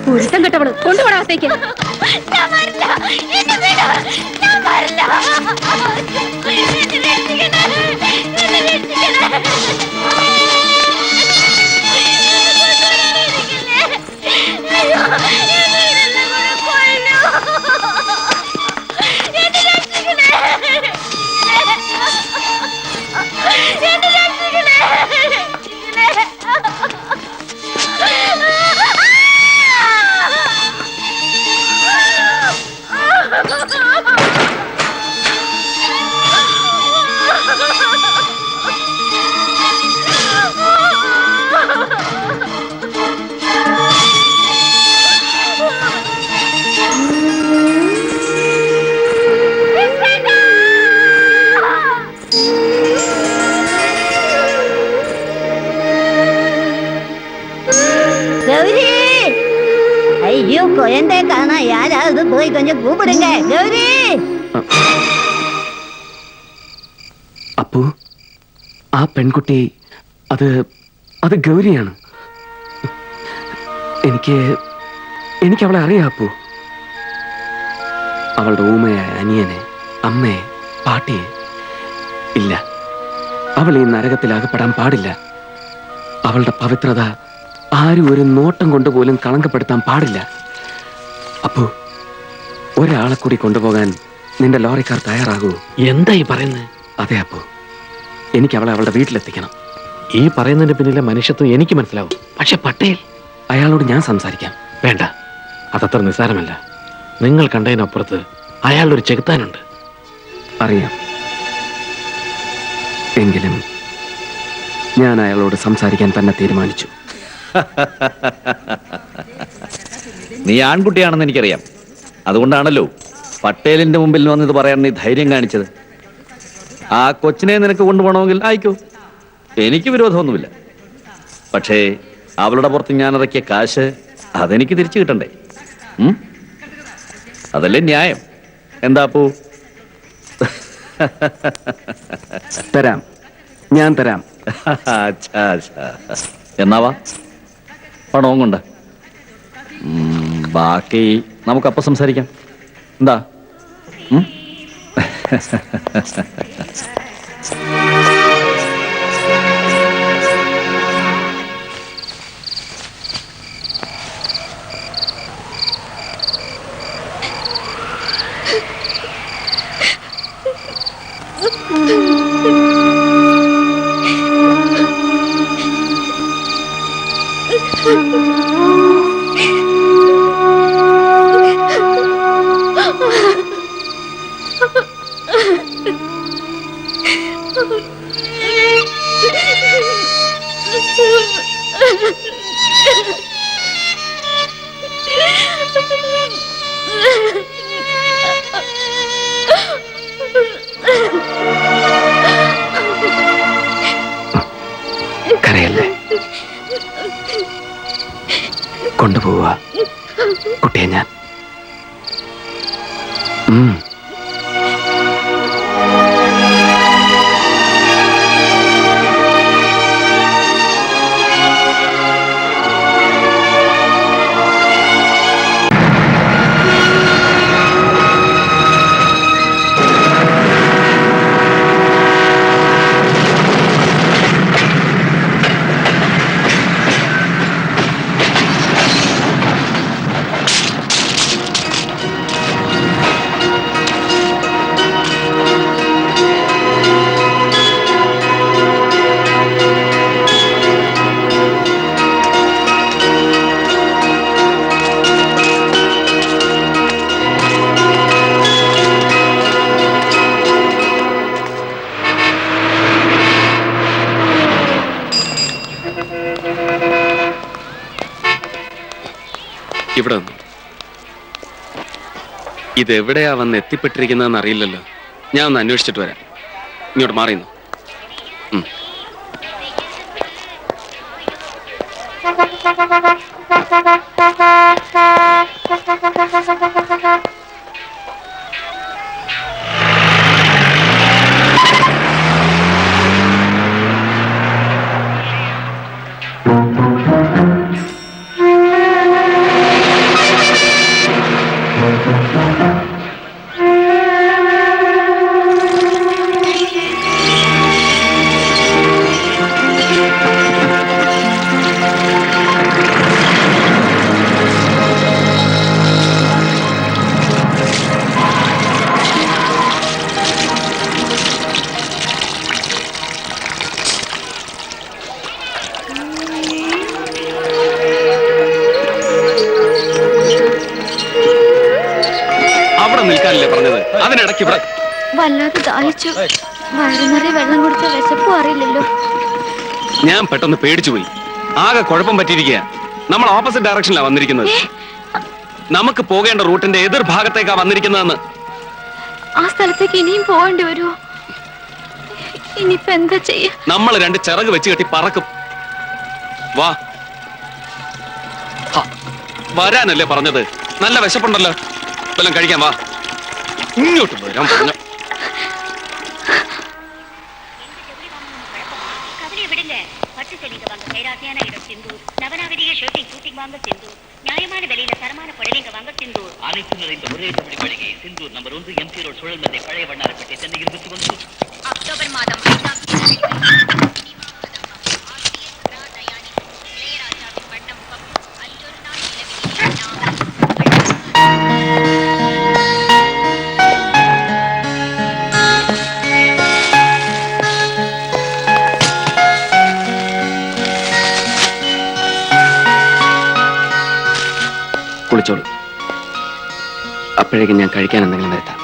പുരുത്തം കെട്ടവള് കൊണ്ടുപോടാത്തേക്ക്. ஐயோ, குழந்தை காணா, யாராவது போய் கொஞ்சம் கூப்பிடுங்க. கௌரி, അപ്പു, ആ പെൺകുട്ടി അത് ഗൗരിയാണ്. എനിക്ക് അവളെ അറിയാം അപ്പു. അവളുടെ ഊമയായ അനിയനെ, അമ്മയെ, പാട്ടിയെ. ഇല്ല, അവൾ ഈ നരകത്തിലാകപ്പെടാൻ പാടില്ല. അവളുടെ പവിത്രത ആരും ഒരു നോട്ടം കൊണ്ടുപോലും കളങ്കപ്പെടുത്താൻ പാടില്ല. അപ്പു, ഒരാളെ കൂടി കൊണ്ടുപോകാൻ നിന്റെ ലോറിക്കാർ തയ്യാറാകൂ? എന്തായി പറയുന്നത്? അതെ അപ്പു, എനിക്ക് അവളെ അവളുടെ വീട്ടിലെത്തിക്കണം. ഈ പറയുന്നതിന്റെ പിന്നിലെ മനുഷ്യത്വം എനിക്ക് മനസ്സിലാവും. പക്ഷെ പട്ടേൽ, അയാളോട് ഞാൻ സംസാരിക്കാം. വേണ്ട, അതത്ര നിസ്സാരമല്ല. നിങ്ങൾ കണ്ടതിനപ്പുറത്ത് അയാളൊരു ചെകുത്താനുണ്ട്. അറിയാം, എങ്കിലും ഞാൻ അയാളോട് സംസാരിക്കാൻ തന്നെ തീരുമാനിച്ചു. നീ ആൺകുട്ടിയാണെന്ന് എനിക്കറിയാം. അതുകൊണ്ടാണല്ലോ പട്ടേലിന്റെ മുമ്പിൽ വന്നിത് പറയാൻ നീ ധൈര്യം കാണിച്ചത്. ആ കൊച്ചിനെ നിനക്ക് കൊണ്ടുപോകണമെങ്കിൽ ആയിക്കോ, എനിക്ക് വിരോധമൊന്നുമില്ല. പക്ഷേ അവളുടെ പുറത്ത് ഞാൻ ഇറക്കിയ കാശ് അതെനിക്ക് തിരിച്ചു കിട്ടണ്ടേ? അതല്ലേ ന്യായം? എന്താ പോ? തരാം, ഞാൻ തരാം. എന്നാവാ, പണവും കൊണ്ട്. ബാക്കി നമുക്കപ്പം സംസാരിക്കാം. എന്താ? കരയല്ലേ, കൊണ്ടുപോവാ കുട്ടിയെ ഞാൻ. ഇവിടെ വന്നു. ഇതെവിടെയാ വന്ന് എത്തിപ്പെട്ടിരിക്കുന്നതെന്ന് അറിയില്ലല്ലോ. ഞാൻ ഒന്ന് അന്വേഷിച്ചിട്ട് വരാം. ഇങ്ങോട്ട് മാറിയുന്നു. അവിടെ നിൽക്കാനല്ലേ പറഞ്ഞത്? അതിനിടയ്ക്ക് ഇവിടെ വല്ലാതെ ദാഹിച്ചു. വയറു നിറയെ വെള്ളം കുടിച്ച വിശപ്പും അറിയില്ലല്ലോ. ഞാൻ പെട്ടെന്ന് പേടിച്ചു പോയി. ആകെ കുഴപ്പം പറ്റിയിരിക്കുക. നമ്മൾ ഓപ്പോസിറ്റ് ഡയറക്ഷനിലാണ് വന്നിരിക്കുന്നത്. നമുക്ക് പോകേണ്ട റൂട്ടിന്റെ എതിർ ഭാഗത്തേക്കാ വന്നിരിക്കുന്നതെന്ന്. ആ സ്ഥലത്തേക്ക് ഇനിയും പോകേണ്ടി വരുമോ? ഇനിയിപ്പോ എന്താ ചെയ്യാ? നമ്മൾ രണ്ട് ചിറക് വെച്ച് കെട്ടി പറക്കും. വാ. വരാനല്ലേ പറഞ്ഞത്? നല്ല വിശപ്പുണ്ടല്ലോ, വല്ലതും കഴിക്കാൻ. വാ, ഇങ്ങോട്ട് വരാൻ പറഞ്ഞു. நியாயமான விலையில தரமான புடவைங்க வாங்க சிந்தூர். அனைத்து நிறைந்த ஒரே தமிழ் மளிகை சிந்தூர் நம்பர் 1 எம்சி ரோட் சுழல் மத்திய பழைய வண்ணாரப்பேட்டை சென்னை 21. அக்டோபர் மாதம் 5ஆம் தேதி இளையராஜாவின் வண்ணம் அஞ்சொரு நாள் കുളിച്ചോളൂ. അപ്പോഴേക്കും ഞാൻ കഴിക്കാൻ എന്തെങ്കിലും വരുത്താം.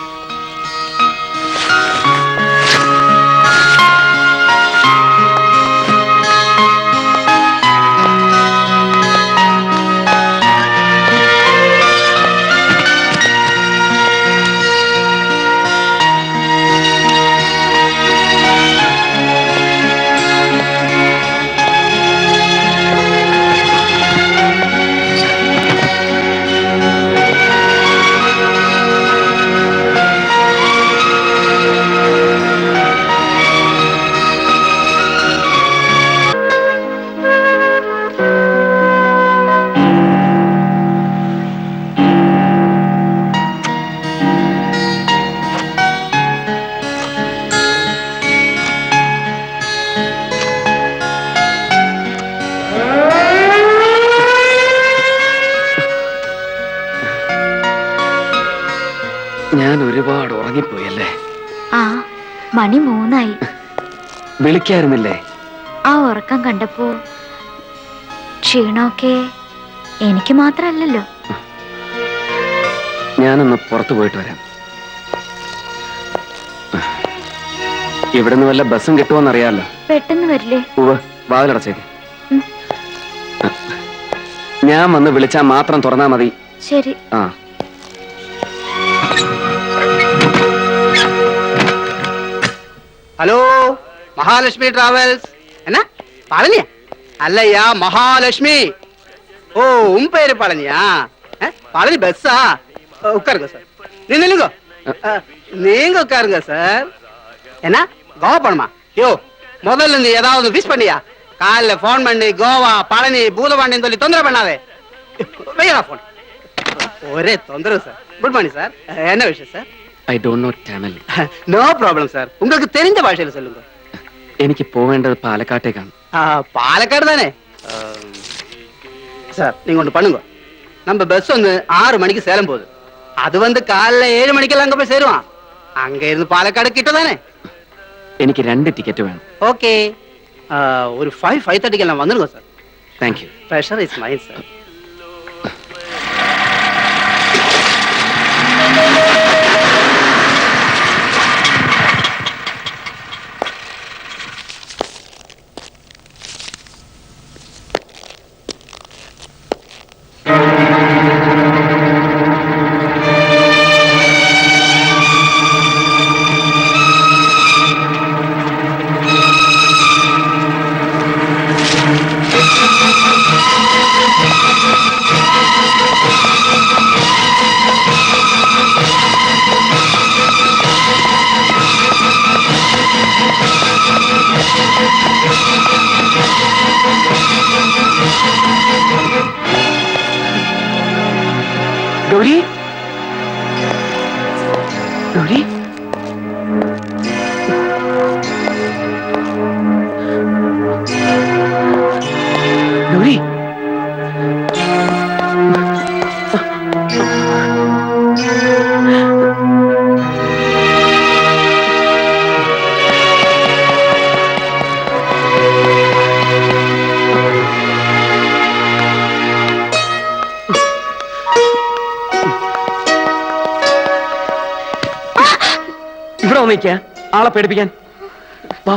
ഞാൻ ഒരുപാട് ഉറങ്ങിപ്പോയല്ലേ? ആ, മണി 3 വിളിക്കായിരുന്നില്ലേ? ആ ഉറക്കം കണ്ടപ്പോ ക്ഷീണമൊക്കെ എനിക്ക് മാത്രല്ലല്ലോ. ഞാനൊന്ന് പുറത്തു പോയിട്ട് വരാം. ഇവിടുന്ന് വല്ല ബസ്സും കിട്ടുമോന്നറിയാലോ. പെട്ടെന്ന് വരില്ലേ? ഉവ്വ്, വാതിലടച്ചേക്ക്. ഞാൻ വന്ന് വിളിച്ചാ മാത്രം തുറന്നാ മതി. ശരി. ആ. Hello, Mahalakshmi travels. എന്നാ പളനിയാ? അല്ലയ്യാ, மகாலட்சுமி. ஓ, உன் பேரு பழனியா? பழனி பஸ்ஸா? உட்காருங்க சார். நில்லுங்க, நீங்க உட்காருங்க சார். என்ன கோவா பணமா? யோ, முதல்ல நீ ஏதாவது விஷ் பண்ணியா? காலைல போன் பண்ணி கோவா பழனி பூதபாண்டின்னு சொல்லி தொந்தரவு பண்ணாதே. வையா போன். ஒரே தொந்தரவு சார். Good morning sir. என்ன விஷயம் sir? I don't know Tamil. No problem sir. உங்களுக்கு தெரிஞ்ச ഭാഷയിൽ சொல்லுங்க. എനിക്ക് പോവേണ്ടത് പാലക്കാട്ടേക്കാണ്. பாலக்காடு தானே சார்? நீங்க ஒண்ணு பண்ணுங்க. நம்ம பஸ் வந்து 6 மணிக்கு சேலம் போகுது. அது வந்து காலைல 7 மணிக்கெல்லாம் அங்க போய் சேருவான். அங்க இருந்து பாலக்காடு கிட்ட தானே? എനിക്ക് 2 ടിക്കറ്റ് വേണം. ஓகே, ஒரு 5:30 எல்லாம் வந்துருங்க சார். Thank you. Pressure is mine sir. Gauri Gauri ഇവിടെ വന്നിക്ക ആളെ പേടിപ്പിക്കാൻ വാ.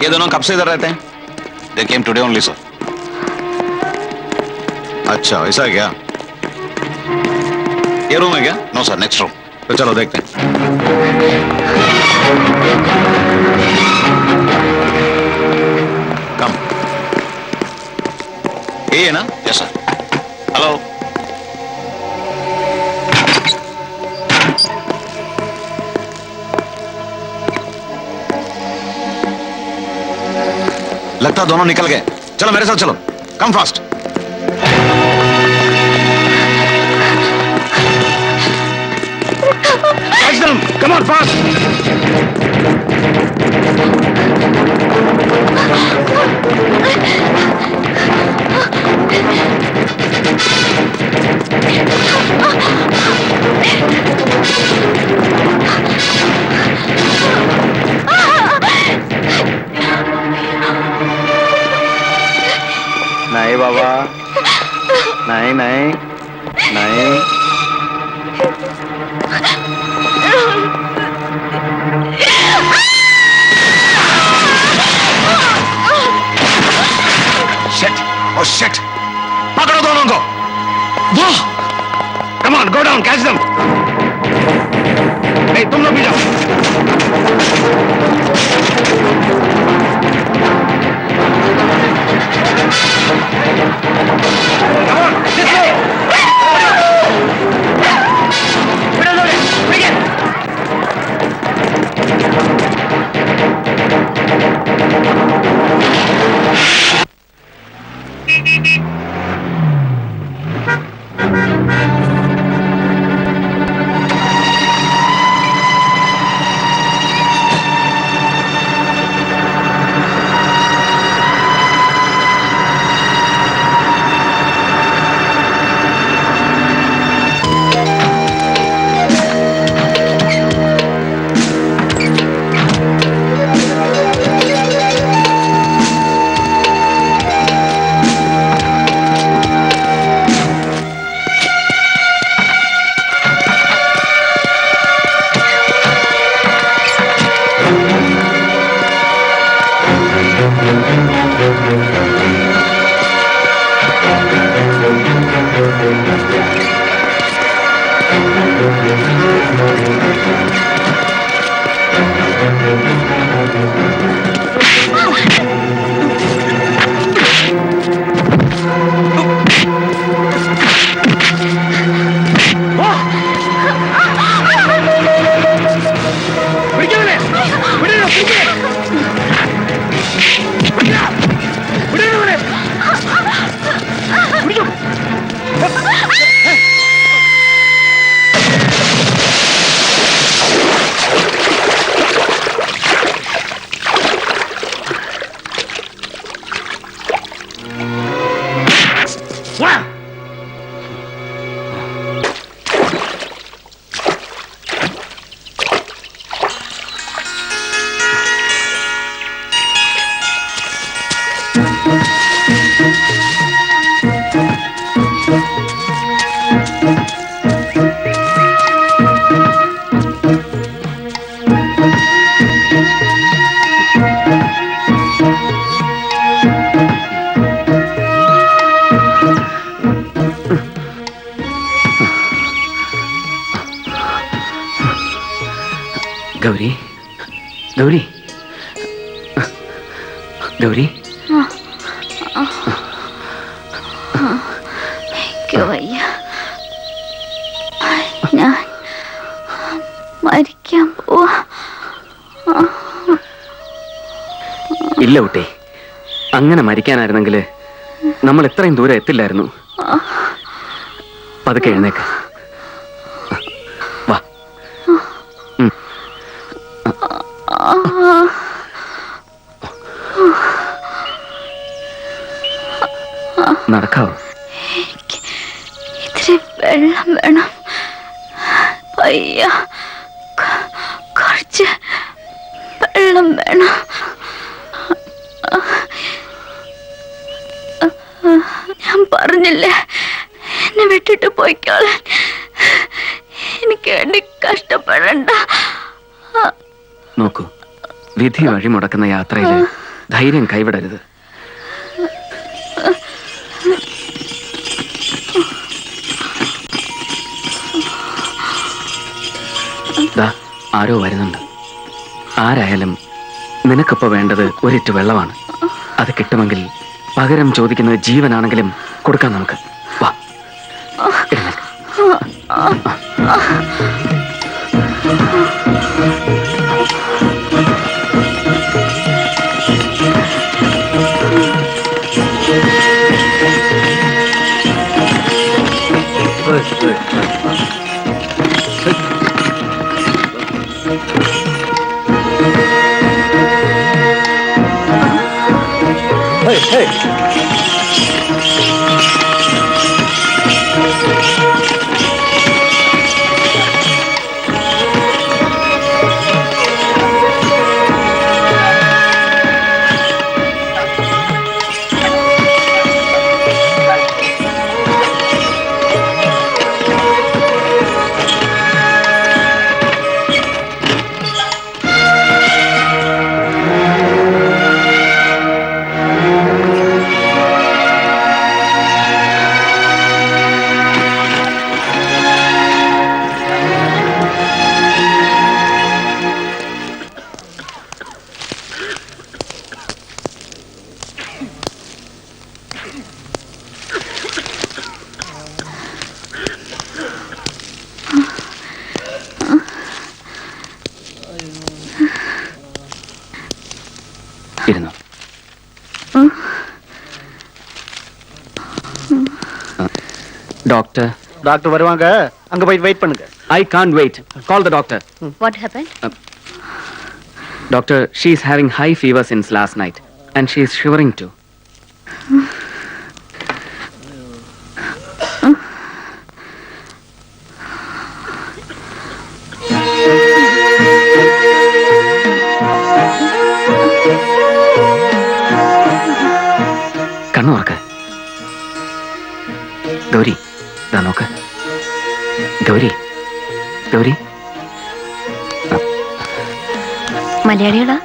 ये दोनों कब से इधर रहते हैं? They came today only, sir. अच्छा, ऐसा है क्या? ये रूम है क्या? No sir, next room. तो चलो देखते हैं. कम. ये है ना? Yes sir. हेलो. लगता दोनों निकल गए. चलो मेरे साथ चलो. Come fast. Catch them. Come on, fast. नहीं बाबा. नहीं नहीं नहीं. Shit! Oh shit! पकड़ो दोनों को. वाह! Come on, go down, catch them. Hey, तुम लोग भी जाओ. Come on, this way. Begin. Gauri Gauri Gauri എനിക്ക് വയ്യ. ഞാൻ മരിക്കാൻ പോവാ. ഇല്ല കുട്ടി, അങ്ങനെ മരിക്കാനായിരുന്നെങ്കിൽ നമ്മൾ ഇത്രയും ദൂരം എത്തില്ലായിരുന്നു. പതുക്കെ എഴുന്നേക്ക്. വാ. നടക്കാവോ? ഇത്തിരി വെള്ളം വേണം. പയ്യ കുറച്ച് വെള്ളം വേണം. ഞാൻ പറഞ്ഞില്ലേ എന്നെ വിട്ടിട്ട് പോയിക്കോളാൻ. എനിക്ക് വേണ്ടി കഷ്ടപ്പെടണ്ട. നോക്കൂ, വിധി വഴിമുടക്കുന്ന യാത്രയിൽ ധൈര്യം കൈവിടരുത്. ആരോ വരുന്നുണ്ട്. ആരായാലും നിനക്കിപ്പോ വേണ്ടത് ഒരിറ്റ് വെള്ളമാണ്. അത് കിട്ടുമെങ്കിൽ പകരം ചോദിക്കുന്നത് ജീവനാണെങ്കിലും കൊടുക്കാം നമുക്ക്. വാ, എഴുന്നേൽക്ക്. ഇരുന്നോ. டாக்டர் டாக்டர் வருவாங்க, அங்க போய் வெயிட் பண்ணுங்க. I can't wait. Call the doctor. What happened? Doctor, she's having high fever since last night and she's shivering too. കണ്ണു തുറക്ക. ഗൗരി, ദാ നോക്ക്. ഗൗരി, ഗൗരി. മലയാളികളാ?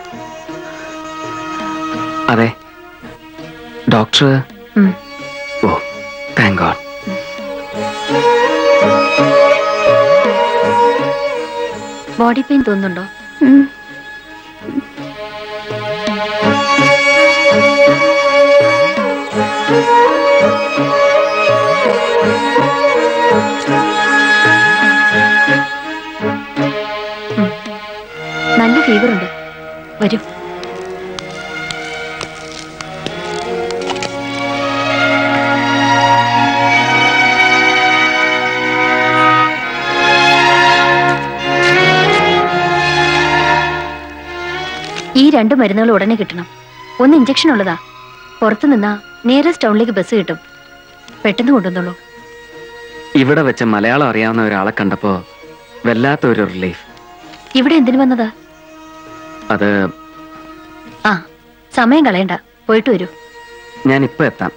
അതെ. ഡോക്ടർ? ഓ, താങ്ക് ഗോഡ്. ബോഡി പെയിൻ തോന്നുന്നുണ്ടോ? നല്ല ഫീവർ ഉണ്ട്. വരൂ. ഈ 2 മരുന്നുകൾ ഉടനെ കിട്ടണം. ഒന്ന് ഇഞ്ചക്ഷൻ ഉള്ളതാ. പുറത്തു നിന്നാ നിയറസ്റ്റ് ടൗണിലേക്ക് ബസ് കിട്ടും. പെട്ടെന്ന് കൊണ്ടുവന്നോളൂ. ഇവിടെ വെച്ച് മലയാളം അറിയാവുന്ന ഒരാളെ കണ്ടപ്പോ വല്ലാത്ത ഒരു റിലീഫ്. ഇവിടെ എന്തിനു വന്നതാ? അത് ആ, സമയം കളയണ്ട, പോയിട്ട് വരൂ. ഞാൻ ഇപ്പൊ എത്താം.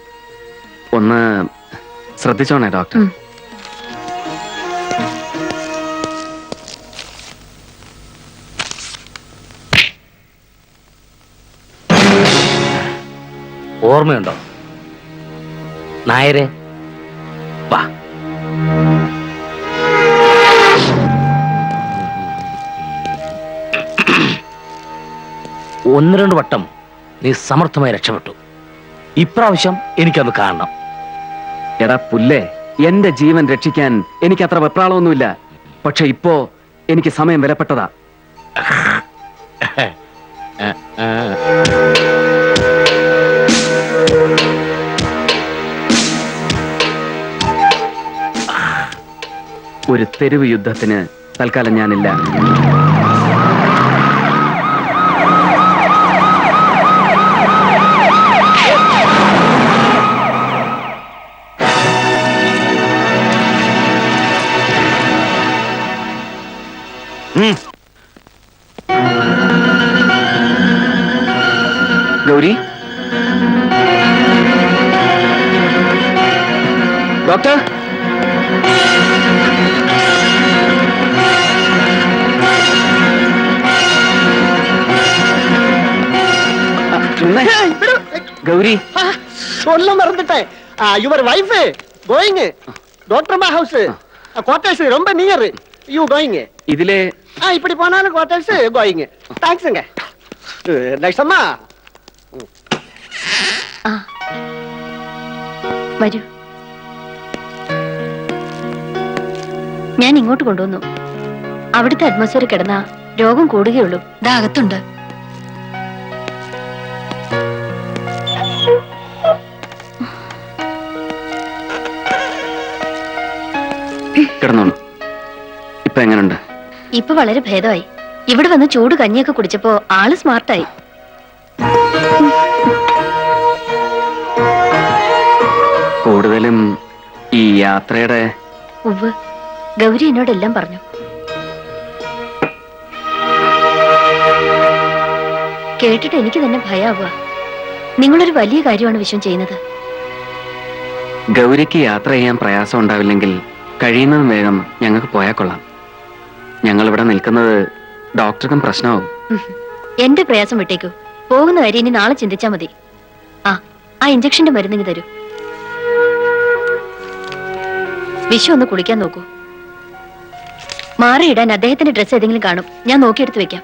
ഒന്ന് ശ്രദ്ധിച്ചോണേ ഡോക്ടർ. ഓർമ്മയുണ്ടോ നായരെ? വാ. ഒന്ന് 2 വട്ടം നീ സമർത്ഥമായി രക്ഷപ്പെട്ടു. ഇപ്രാവശ്യം എനിക്കത് കാണണം. എടാ പുല്ലേ, എന്റെ ജീവൻ രക്ഷിക്കാൻ എനിക്ക് അത്ര വെപ്രാളമൊന്നുമില്ല. പക്ഷെ ഇപ്പോ എനിക്ക് സമയം വിലപ്പെട്ടതാ. ഒരു തെരുവ് യുദ്ധത്തിന് തൽക്കാലം ഞാനില്ല. ഗൗരി, ഡോക്ടർ, ഗൗരി, சொல்ல மறந்துட்டேன். Your wife going doctor house quarters ரொம்ப நியர். You going. ഇതിലെ இப்படி போனாலும் குவார்டர்ஸ் கோயிங். தேங்க்ஸ்ங்க. நெக்ஸ்ட் அம்மா വരൂ. ഞാൻ ഇങ്ങോട്ട് കൊണ്ടുവന്നു. അവിടുത്തെ അറ്റ്മോസ്ഫിയർ കിടന്ന രോഗം കൂടുകയുള്ളൂ. അകത്തുണ്ട്. കിടന്നോളൂ. ഇപ്പൊ എങ്ങനുണ്ട്? ഇപ്പൊ വളരെ ഭേദമായി. ഇവിടെ വന്ന് ചൂട് കഞ്ഞിയൊക്കെ കുടിച്ചപ്പോ ആള് സ്മാർട്ടായി. കൂടുതലും ഈ യാത്രയുടെ ഉവ്വ്, ഗൗരി എന്നോടെല്ലാം പറഞ്ഞു. കേട്ടിട്ട് എനിക്ക് തന്നെ ഭയാവുക. നിങ്ങളൊരു വലിയ കാര്യമാണ് വിശ്വം ചെയ്യുന്നത്. ഗൗരിക്ക് യാത്ര ചെയ്യാൻ പ്രയാസം ഉണ്ടാവില്ലെങ്കിൽ കഴിയുന്നതും വേഗം ഞങ്ങൾക്ക് പോയാൽ കൊള്ളാം. ഞങ്ങൾ ഇവിടെ നിൽക്കുന്നത് ഡോക്ടർക്കും പ്രശ്നമാവും. എന്റെ പ്രയാസം വിട്ടേക്കൂ. പോകുന്ന കാര്യം ഇനി നാളെ ചിന്തിച്ചാ മതി. ആ ഇഞ്ചക്ഷന്റെ മരുന്നിന് തരൂ. വിശ്വ ഒന്ന് കുളിക്കാൻ നോക്കൂ. മാറിയിടാൻ അദ്ദേഹത്തിന്റെ ഡ്രസ്സ് ഏതെങ്കിലും കാണും. ഞാൻ നോക്കിയെടുത്ത് വെക്കാം.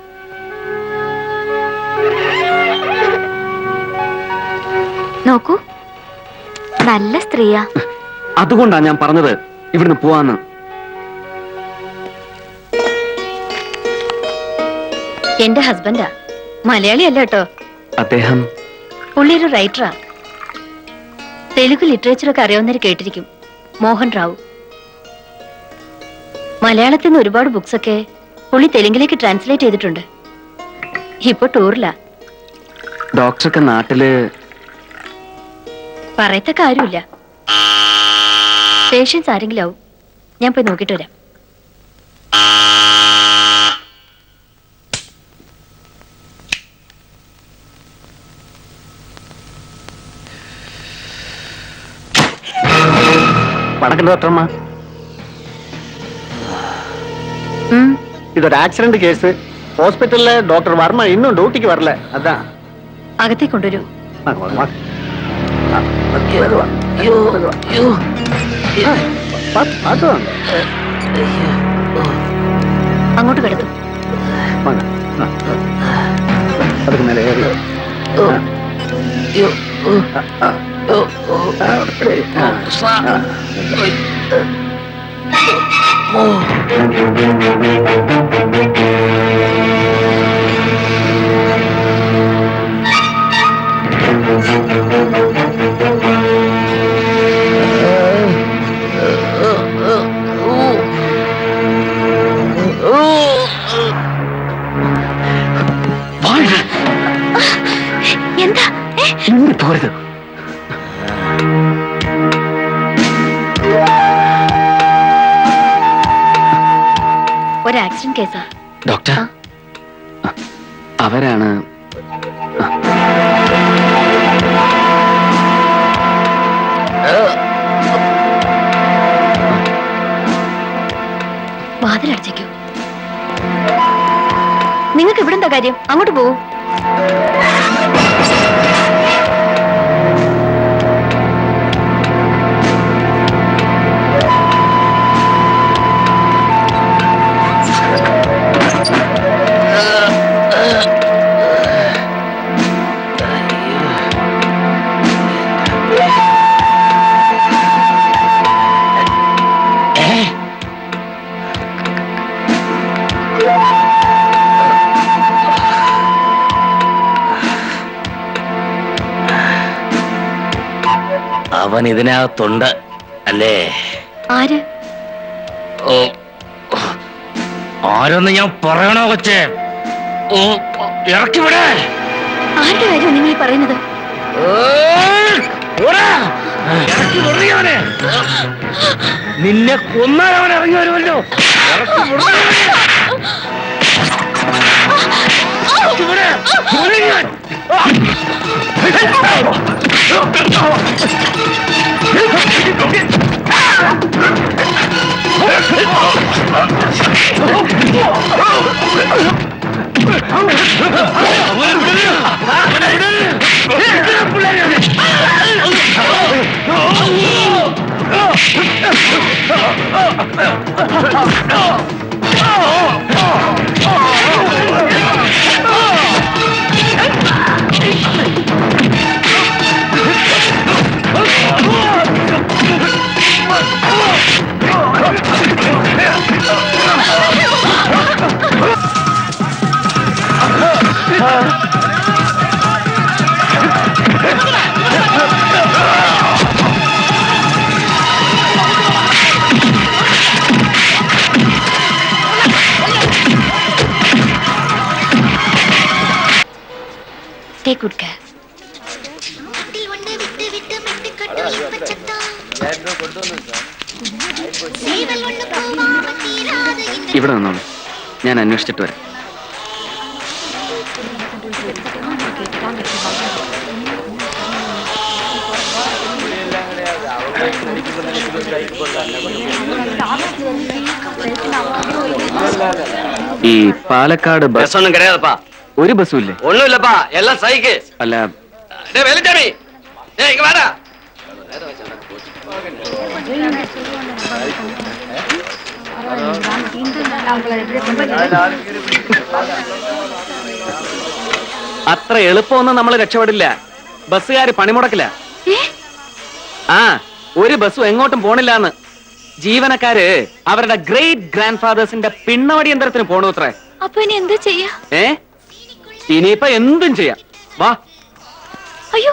നോക്കൂ, നല്ല സ്ത്രീയാ. അതുകൊണ്ടാ ഞാൻ പറഞ്ഞത് ഇവിടുന്ന് പോവാന്ന്. എന്റെ ഹസ്ബൻഡാ. മലയാളി അല്ല കേട്ടോ. അദ്ദേഹം പുള്ളി ഒരു റൈറ്ററാ. തെലുഗു ലിറ്ററേച്ചറൊക്കെ അറിയാവുന്നവർ കേട്ടിരിക്കും. മോഹൻ റാവു. മലയാളത്തിൽ നിന്ന് ഒരുപാട് ബുക്സ് ഒക്കെ പുള്ളി തെലുങ്കിലേക്ക് ട്രാൻസ്ലേറ്റ് ചെയ്തിട്ടുണ്ട്. ഇപ്പൊ ടൂറിലാ. ഡോക്ടർക്ക് നാട്ടില് പറയത്ത കാര്യമില്ല. പേഷ്യൻസ് ആരെങ്കിലും ആവും. ഞാൻ പോയി നോക്കിട്ട് വരാം. வணக்கம் டாக்டர்மா. ഇതൊരു ആക്സിഡന്റ് കേസ്. ഹോസ്പിറ്റലിലെ ഡോക്ടർ വർമ്മ ഇന്നും ഡ്യൂട്ടിക്ക് വരല. അതാ അകത്തേക്ക് കൊണ്ടുവരൂ. അങ്ങോട്ട് കിടത്തും. அதுக்கு மேலே ஏறி എന്താ പോരുത്. ഒരു ആക്സിഡന്റ് കേസാ ഡോക്ടർ. അവരാണ് വാതിലടച്ചേക്കൂ. നിങ്ങൾക്ക് ഇവിടെ എന്താ കാര്യം? അങ്ങോട്ട് പോകൂ. അവൻ ഇതിനകത്തുണ്ട് അല്ലേ? ആര്? ആരൊന്ന് ഞാൻ പറയണോ കൊച്ചേ? ഇറക്കി വിടെ. ആരുടെ കാര്യം നിങ്ങൾ പറയുന്നത്? ഇറക്കി വിടുക അവനെ. നിന്നെ കൊന്നാൽ അവൻ ഇറങ്ങി വരുമല്ലോ. ഇറക്കി വിടുക അവനെ. ഇറക്കി വിട്. വിടുക ഞാൻ. Take good care. ഇവിടെ നിന്നോളൂ, ഞാൻ അന്വേഷിച്ചിട്ട് വരാം. ഈ പാലക്കാട് ബസ് ഒന്നും കിടയാതപ്പാ. ഒരു ബസ്സും ഇല്ലേ? ഒന്നുമില്ലപ്പാ, എല്ലാം സൈക്ക്. അല്ല, വേലച്ചാമി ഇങ്ങ വാടാ. അത്ര എളുപ്പമൊന്നും നമ്മൾ രക്ഷപ്പെടില്ല. ബസ്സുകാര് പണിമുടക്കില്ല. ആ, ഒരു ബസ്സും എങ്ങോട്ടും പോണില്ലാന്ന്. ജീവനക്കാര് അവരുടെ ഗ്രേറ്റ് ഗ്രാൻഡ് ഫാദേഴ്സിന്റെ പിണ്ണവടി യന്ത്രത്തിന് പോണു അത്രേ. അപ്പൊ ഇനി എന്താ ചെയ്യാ? ഇനിയിപ്പൊ എന്തും ചെയ്യാം. വാ. അയ്യോ,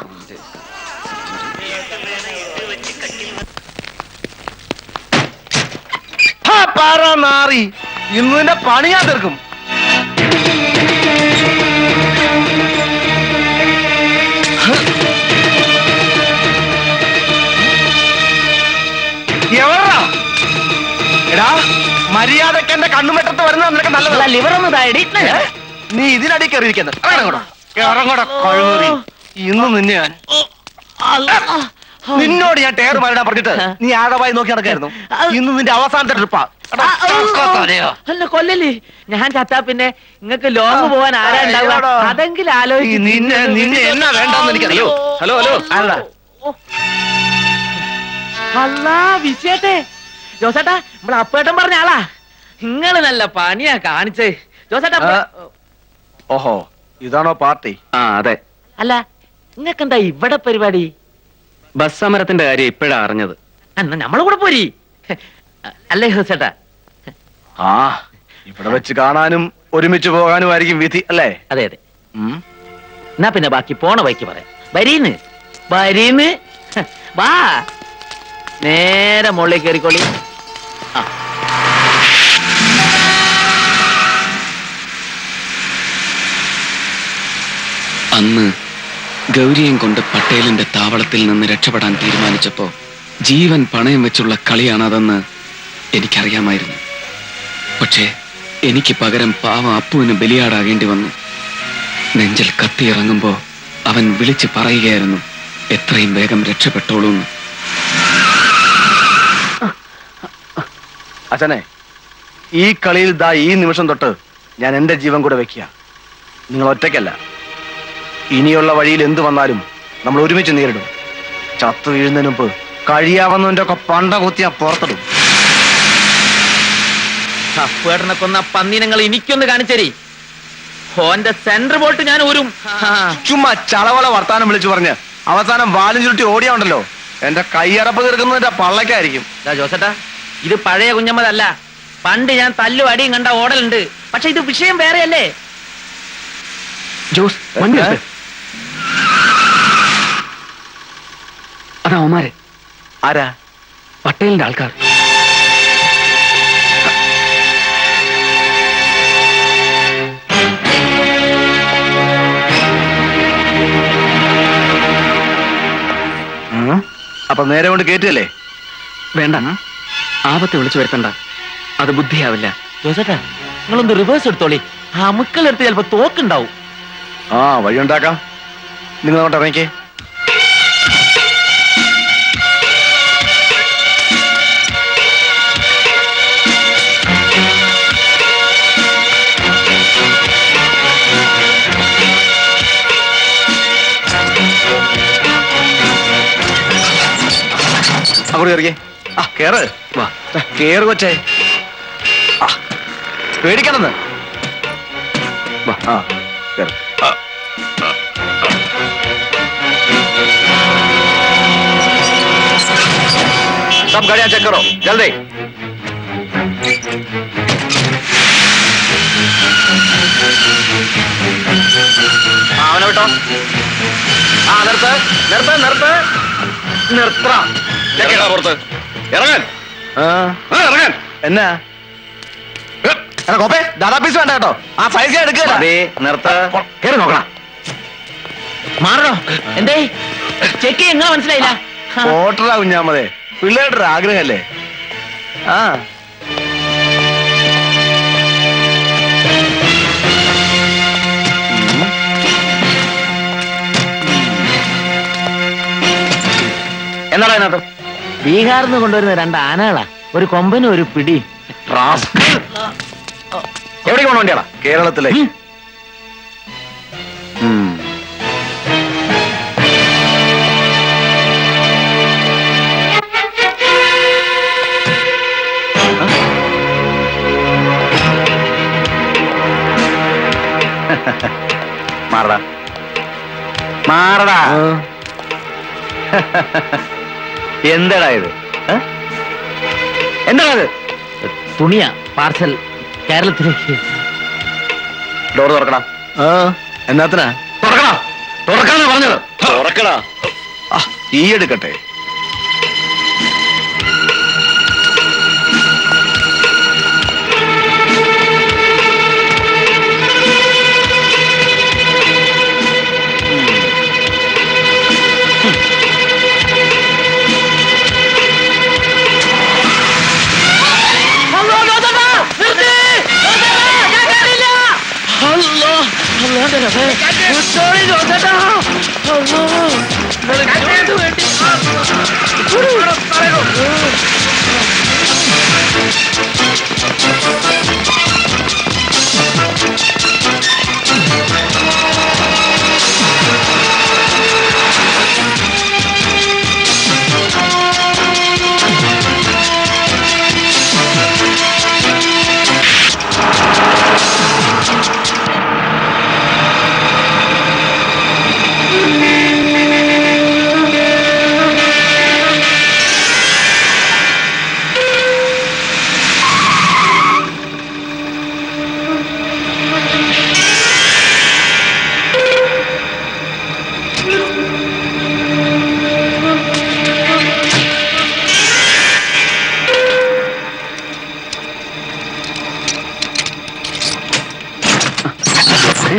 മാറി ഇന്ന് നിന്റെ പണി ഞാൻ തീർക്കും. എടാ, മര്യാദക്ക് എന്റെ കണ്ണുമെട്ടത്ത് വരുന്നത് നിനക്ക് നല്ലതല്ല. ലിവർ ഒന്ന് താഴെ. നീ ഇതിനടി കയറിയിരിക്കുന്നത്. ഇറങ്ങോടാ കഴിവേറി. ഇന്ന് നിന്നെ ഞാൻ നിന്നോട് ഞാൻ ടയർ മാറിടാൻ പറഞ്ഞിട്ട് നീ ആകമായി നോക്കി നടക്കായിരുന്നു. ഇന്ന് നിന്റെ അവസാനത്തെ ട്രിപ്പാ. അല്ല കൊല്ലല്ലേ, ഞാൻ ചത്താ പിന്നെ നിങ്ങക്ക് ലോങ് പോവാൻ ആരാ ഉണ്ടാവുക? അതെങ്കിലും ആലോചിക്കും. നിന്നെ എന്നാ വേണ്ടെന്ന് എനിക്കറിയോ. Hello hello. അല്ലാ വിശേട്ടേ, ജോസേട്ടാ നമ്മളെ അപ്പേട്ടൻ പറഞ്ഞ ആളാ. നിങ്ങള് നല്ല പണിയാ കാണിച്ചേ ജോസേട്ടാ. ഓഹോ, ഇതാണോ പാർട്ടി? ആ അതെ. അല്ല, നിങ്ങക്കെന്താ ഇവിടെ പരിപാടി? ബസ് സമരത്തിന്റെ കാര്യം ഇപ്പോഴാ അറിഞ്ഞത്. എന്നാ നമ്മളെ കൂടെ പോരി. അല്ലേ ജോസേട്ടാ? ആ, ഇവിടെ വെച്ച് കാണാനും ഒരുമിച്ച് പോകാനും ആയിരിക്കും വിധി അല്ലേ? അതെ അതെ. എന്നാ പിന്നെ ബാക്കി പോണ വഴിക്ക് പറയാം. വരീന്ന് വരീന്ന് വാ, നേരെ മുകളിലേക്ക് കയറിക്കോളി. അന്ന് ഗൗരിയും കൊണ്ട് പട്ടേലിന്റെ താവളത്തിൽ നിന്ന് രക്ഷപ്പെടാൻ തീരുമാനിച്ചപ്പോ ജീവൻ പണയം വെച്ചുള്ള കളിയാണതെന്ന് എനിക്കറിയാമായിരുന്നു. പക്ഷേ എനിക്ക് പകരം പാവം അപ്പുവിന് ബലിയാടാകേണ്ടി വന്നു. നെഞ്ചിൽ കത്തിയിറങ്ങുമ്പോ അവൻ വിളിച്ച് പറയുകയായിരുന്നു, എത്രയും വേഗം രക്ഷപ്പെട്ടോളൂ. അച്ഛനെ, ഈ കളിയിൽ ദാ ഈ നിമിഷം തൊട്ട് ഞാൻ എന്റെ ജീവൻ കൂടെ വെക്കുക. നിങ്ങൾ ഒറ്റയ്ക്കല്ല. ഇനിയുള്ള വഴിയിൽ എന്തു വന്നാലും നമ്മൾ ഒരുമിച്ച് നേരിടും. ചത്തു വീഴുന്നതിന് മുമ്പ് കഴിയാവുന്നതിന്റെ ഒക്കെ പണ്ട കുത്തി ഞാൻ പുറത്തിടും. അപ്പേട്ടനെ കൊന്ന പന്നിനങ്ങൾ എനിക്കൊന്ന് കാണിച്ചേരി. ഓന്റെ സെന്റർ ബോൾട്ട് ഞാൻ ഊരും. ചുമ്മാ ചളവള വർത്താനം വിളിച്ചു പറഞ്ഞ് അവസാനം വാലും ചുരുട്ടി ഓടിയാണ്ടല്ലോ, എന്റെ കൈയറപ്പ് തീർക്കുന്നതിന്റെ പള്ളക്കായിരിക്കും. ജോസേട്ടാ, ഇത് പഴയ കുഞ്ഞമ്മതല്ല. പണ്ട് ഞാൻ തല്ലും അടിയും കണ്ട ഓടലുണ്ട്. പക്ഷെ ഇത് വിഷയം വേറെയല്ലേ? ജോസ്, അതാ അവന്മാര്. ആരാ? പട്ടേലിന്റെ ആൾക്കാർ. അപ്പൊ നേരെ കൊണ്ട് കേറ്റുകല്ലേ? വേണ്ട, ആപത്ത് വിളിച്ചു വരുത്തണ്ട, അത് ബുദ്ധിയാവില്ല. ജോസേട്ടാ, നിങ്ങളൊന്ന് റിവേഴ്സ് എടുത്തോളി. ആ അമുക്കളെടുത്ത് ചിലപ്പോ തോക്കുണ്ടാവും. ആ വഴി ഉണ്ടാക്കാം. നിങ്ങൾ അങ്ങോട്ട് ഇറങ്ങിക്കേ. അങ്ങോട്ട് കയറിക്കേ. ആ കേറ്, വാ കേറ് കൊച്ചേ. ആ പേടിക്കണമെന്ന്. വാ, ആ കേറ്. सब गाड़ियां चेक करो जल्दी. അവനെ വിട്ടോ. ആ നിർത്ത് നിർത്ത് നിർത്ത് നിർത്താം. പുറത്ത് ഇറങ്ങാൻ ഇറങ്ങാൻ. എന്നാ കോപ്പേ ദാദാ പീസ് വേണ്ട കേട്ടോ. ആ സൈസ് എടുക്കുക. നിർത്ത്. കേറി നോക്കണം. മാറണോ? എന്തേ ചെക്ക് എങ്ങനെ മനസ്സിലായില്ല? ഓട്ടറാ കുഞ്ഞാമതേ, പിള്ളേരുടെ ആഗ്രഹമല്ലേ. ആ എന്നാടാ അതിനകത്ത്? ബീഹാറിൽ നിന്ന് കൊണ്ടുവരുന്ന 2 ആനകളാ, ഒരു കൊമ്പനും ഒരു പിടി. എവിടേക്ക് പോണ വണ്ടിയാടാ? കേരളത്തിലേക്ക്. മാറടാ മാറടാ. എന്താടാ ഇത്? എന്താടാ ഇത്? തുണിയാ, പാർസൽ കേരളത്തിലേക്ക്. ഡോർ തുറക്കണം. എന്നാത്തിനാ? തുറക്കണോ? തുറക്കാനാ പറഞ്ഞത്. തുറക്കടാ. ഈ എടുക്കട്ടെ.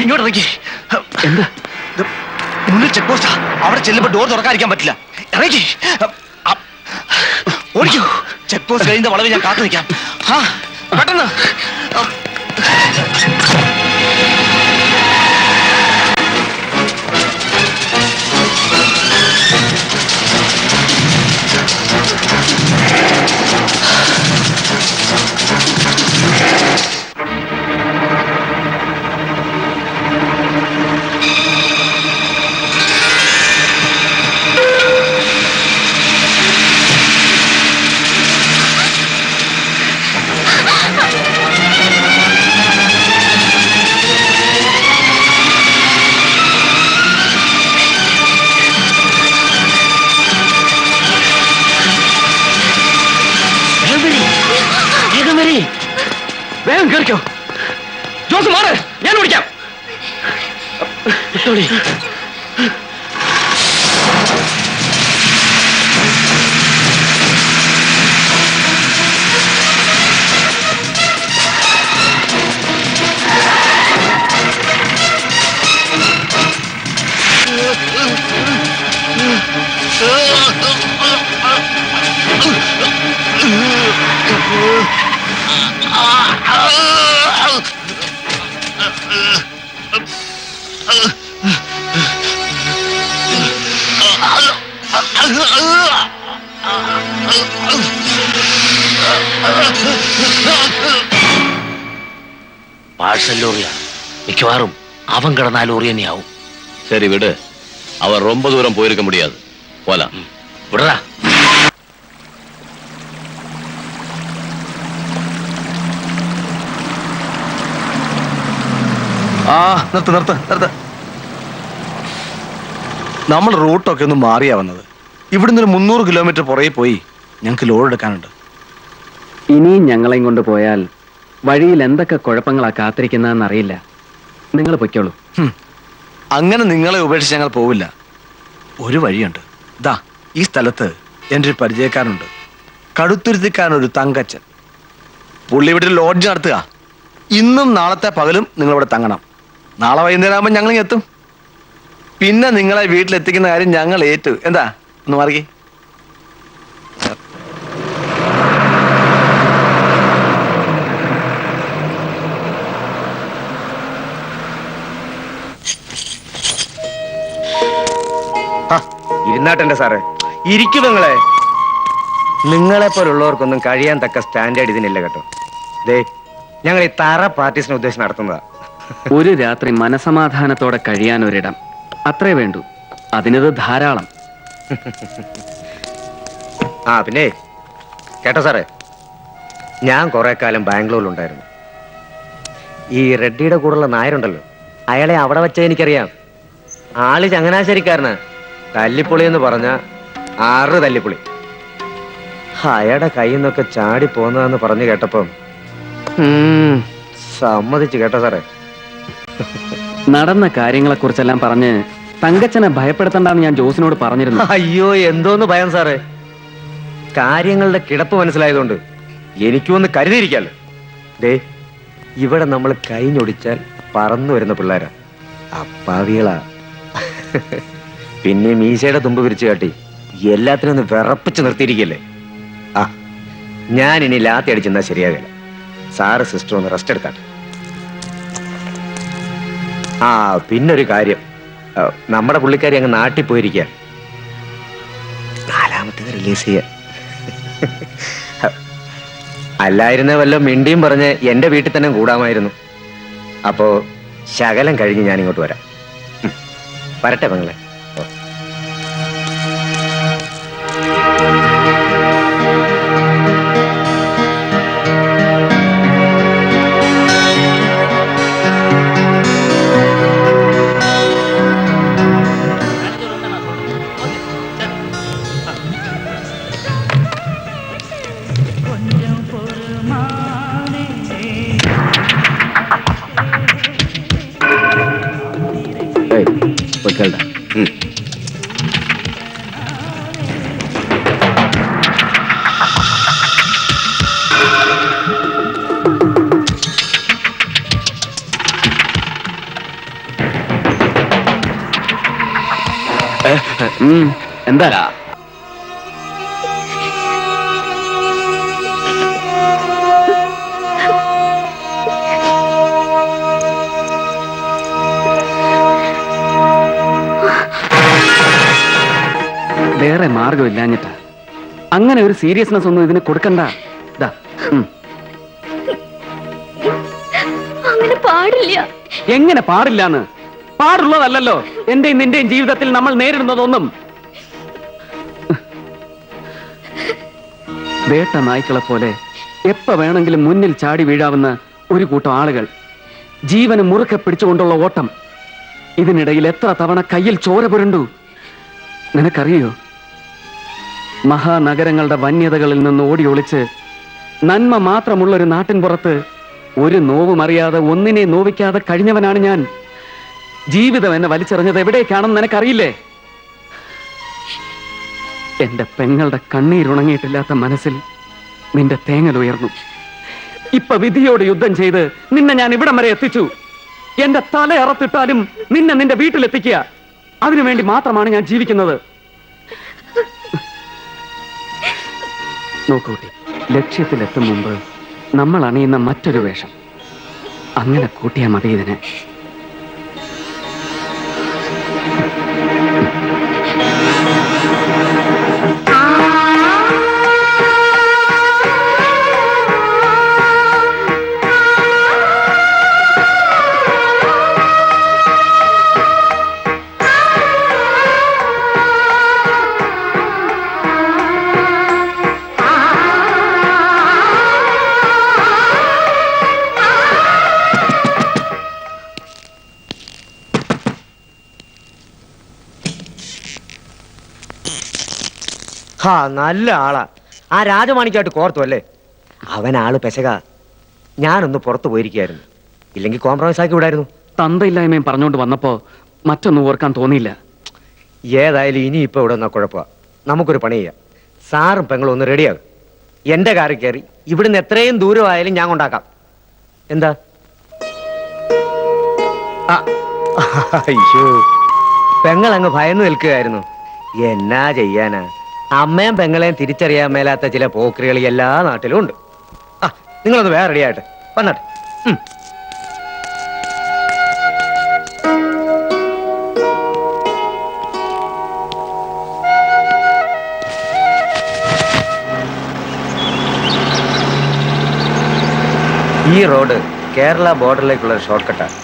ഇങ്ങോട്ട് ഇറങ്ങി. എന്താ? മുന്നിൽ ചെക്ക് പോസ്റ്റാ. അവിടെ ചെല്ലുമ്പോ ഡോർ തുറക്കാതിരിക്കാൻ പറ്റില്ല. ഇറങ്ങി ഓടിക്കോ. ചെക്ക് പോസ്റ്റ് കഴിയുന്ന വളവ് ഞാൻ കാത്തു നിൽക്കാം. ആ പെട്ടെന്ന്. വേഗം കേറിക്കോ. ജോസ് മാറ്, ഞാൻ ഓടിക്കാം. വിട്ടോളി. പാഴ്സൽ ലോറിയാണ്, മിക്കവാറും അവൻ കിടന്ന ആ ലോറി തന്നെയാവും. சரி விடு, அவர் ரொம்ப தூரம் போயிருக்க முடியாது, போலாம். വിടറാ. ആ നിർത്ത് നിർത്ത് നിർത്ത്. നമ്മൾ റൂട്ടൊക്കെ ഒന്ന് മാറിയാ വന്നത്. ഇവിടുന്ന് ഒരു 300 കിലോമീറ്റർ പുറകെ പോയി ഞങ്ങൾക്ക് ലോഡ് എടുക്കാനുണ്ട്. ഇനിയും ഞങ്ങളെയും കൊണ്ട് പോയാൽ വഴിയിൽ എന്തൊക്കെ കുഴപ്പങ്ങളാ കാത്തിരിക്കുന്നതെന്ന് അറിയില്ല. നിങ്ങൾ പൊയ്ക്കോളൂ. അങ്ങനെ നിങ്ങളെ ഉപേക്ഷിച്ച് ഞങ്ങൾ പോവില്ല. ഒരു വഴിയുണ്ട്. ദാ ഈ സ്ഥലത്ത് എൻ്റെ ഒരു പരിചയക്കാരനുണ്ട്, കടുത്തുരുത്തിക്കാരനൊരു തങ്കച്ചൻ. പുള്ളി ഇവിടെ ഒരു ലോഡ്ജ് നടത്തുക. ഇന്നും നാളത്തെ പകലും നിങ്ങളിവിടെ തങ്ങണം. നാളെ വൈകുന്നേരം ആകുമ്പോൾ ഞങ്ങൾ എത്തും. പിന്നെ നിങ്ങളെ വീട്ടിലെത്തിക്കുന്ന കാര്യം ഞങ്ങൾ ഏറ്റു. എന്താ ഒന്ന് മാറി. ഇരുന്നാട്ടെന്റെ സാറേ, ഇരിക്കും നിങ്ങളെ. നിങ്ങളെപ്പോലുള്ളവർക്കൊന്നും കഴിയാൻ തക്ക സ്റ്റാൻഡേർഡ് ഇതിനില്ല കേട്ടോ. ദേ, ഞങ്ങൾ ഈ തറ പാർട്ടീസിനെ ഉദ്ദേശിച്ച് നടത്തുന്നതാ. ഒരു രാത്രി മനസമാധാനത്തോടെ കഴിയാൻ ഒരിടം, അത്രേ വേണ്ടൂ. അതിനത് ധാരാളം. ആ പിന്നെ കേട്ടോ സാറേ, ഞാൻ കുറെ കാലം ബാംഗ്ലൂരിലുണ്ടായിരുന്നു. ഈ റെഡ്ഡിയുടെ കൂടെയുള്ള നായരുണ്ടല്ലോ, അയാളെ അവിടെ വെച്ച എനിക്കറിയാം. ആള് ചങ്ങനാശ്ശേരിക്കാരനാ. തല്ലിപ്പൊളി എന്ന് പറഞ്ഞ 6 തല്ലിപ്പൊളി. അയാളുടെ കയ്യിൽ നിന്നൊക്കെ ചാടി പോന്നതെന്ന് പറഞ്ഞു കേട്ടപ്പം സമ്മതിച്ചു കേട്ടോ സാറേ. നടന്ന കാര്യങ്ങളെ കുറിച്ചെല്ലാം പറഞ്ഞ് തങ്കച്ചനെ ഭയപ്പെടുത്തണ്ടെന്ന് ഞാൻ ജോസിനോട് പറഞ്ഞിരുന്നു. അയ്യോ, എന്തോന്ന് ഭയം സാറേ. കാര്യങ്ങളുടെ കിടപ്പ് മനസ്സിലായതുകൊണ്ട് എനിക്കും ഒന്ന് കരുതിയിരിക്കാലോ. ദേ, ഇവിടെ നമ്മൾ കൈഞ്ഞൊടിച്ചാൽ പറന്നു വരുന്ന പിള്ളേരാ, അപ്പാവികളാ. പിന്നെ മീശയുടെ തുമ്പ് പിരിച്ചു കാട്ടി എല്ലാത്തിനും ഒന്ന് വിറപ്പിച്ച് നിർത്തിയിരിക്കല്ലേ. ആ, ഞാൻ ഇനി ലാത്തി അടിച്ചെന്നാ ശരിയാകില്ല. സാറ് സിസ്റ്റർ ഒന്ന് റെസ്റ്റ് എടുക്കാട്ടെ. ആ പിന്നൊരു കാര്യം, നമ്മുടെ പുള്ളിക്കാരി അങ്ങ് നാട്ടിൽ പോയിരിക്കുക. 4ാമത്തേത് റിലീസ് ചെയ്യാൻ. അല്ലായിരുന്ന വല്ല മിണ്ടിയും പറഞ്ഞ് എന്റെ വീട്ടിൽ തന്നെ കൂടാമായിരുന്നു. അപ്പോ ശകലം കഴിഞ്ഞ് ഞാൻ ഇങ്ങോട്ട് വരാം. വരട്ടെ പെങ്ങളെ. എന്താ വേറെ മാർഗമില്ലാഞ്ഞിട്ടാ. അങ്ങനെ ഒരു സീരിയസ്നെസ് ഒന്നും ഇതിന് കൊടുക്കണ്ട. അങ്ങനെ പാടില്ല. എങ്ങനെ പാടില്ലാന്ന്? പാടുള്ളതല്ലോ എന്റെയും നിന്റെയും ജീവിതത്തിൽ നമ്മൾ നേരിടുന്നതൊന്നും. വേട്ട നായ്ക്കളെ പോലെ എപ്പ വേണമെങ്കിലും മുന്നിൽ ചാടി വീഴാവുന്ന ഒരു കൂട്ടം ആളുകൾ, ജീവന് മുറുക്കെ പിടിച്ചുകൊണ്ടുള്ള ഓട്ടം. ഇതിനിടയിൽ എത്ര തവണ കയ്യിൽ ചോര പുരണ്ടു നിനക്കറിയോ? മഹാനഗരങ്ങളുടെ വന്യതകളിൽ നിന്ന് ഓടി ഒളിച്ച് നന്മ മാത്രമുള്ളൊരു നാട്ടിൻ പുറത്ത് ഒരു നോവും അറിയാതെ ഒന്നിനെ നോവിക്കാതെ കഴിഞ്ഞവനാണ് ഞാൻ. ജീവിതം എന്നെ വലിച്ചെറിഞ്ഞത് എവിടേക്കാണെന്ന് നിനക്കറിയില്ലേ? എന്റെ പെങ്ങളുടെ കണ്ണീരുണങ്ങിയിട്ടില്ലാത്ത മനസ്സിൽ നിന്റെ തേങ്ങൽ ഉയർന്നു. ഇപ്പൊ വിധിയോട് യുദ്ധം ചെയ്ത് നിന്നെ ഞാൻ ഇവിടം വരെ എത്തിച്ചു. എന്റെ തല അറത്തിട്ടാലും നിന്നെ നിന്റെ വീട്ടിലെത്തിക്കുക, അതിനുവേണ്ടി മാത്രമാണ് ഞാൻ ജീവിക്കുന്നത്. നോക്കൂട്ടി, ലക്ഷ്യത്തിലെത്തും മുമ്പ് നമ്മൾ അണിയുന്ന മറ്റൊരു വേഷം. അങ്ങനെ കൂട്ടിയാൽ മതി ഇതിനെ. ഹാ, നല്ല ആളാ. ആ രാജമാണിക്കായിട്ട് കോർത്തു അല്ലേ? അവൻ ആള് പെശക. ഞാനൊന്ന് പുറത്തു പോയിരിക്കുകയായിരുന്നു, ഇല്ലെങ്കിൽ കോംപ്രമൈസ് ആക്കി വിടായിരുന്നു. തന്തയില്ലായ്മയും പറഞ്ഞുകൊണ്ട് വന്നപ്പോ മറ്റൊന്നും ഓർക്കാൻ തോന്നിയില്ല. ഏതായാലും ഇനി ഇപ്പൊ ഇവിടെ നിന്നാ കുഴപ്പമാ. നമുക്കൊരു പണി ചെയ്യാം. സാറും പെങ്ങളും ഒന്ന് റെഡിയാകും. എന്റെ കാറിൽ കയറി ഇവിടുന്ന് എത്രയും ദൂരമായാലും ഞാൻ കൊണ്ടാക്കാം. എന്താ? അയ്യോ, പെങ്ങൾ അങ്ങ് ഭയന്നു നിൽക്കുകയായിരുന്നു. എന്നാ ചെയ്യാനാ, അമ്മയും പെങ്ങളെയും തിരിച്ചറിയാൻ മേലാത്ത ചില പോക്രികൾ എല്ലാ നാട്ടിലും ഉണ്ട്. ആ, നിങ്ങളൊന്ന് വേറെ റെഡിയായിട്ട് വന്നാട്ടെ. ഈ റോഡ് കേരള ബോർഡറിലേക്കുള്ള ഷോർട്ട് കട്ടാണ്.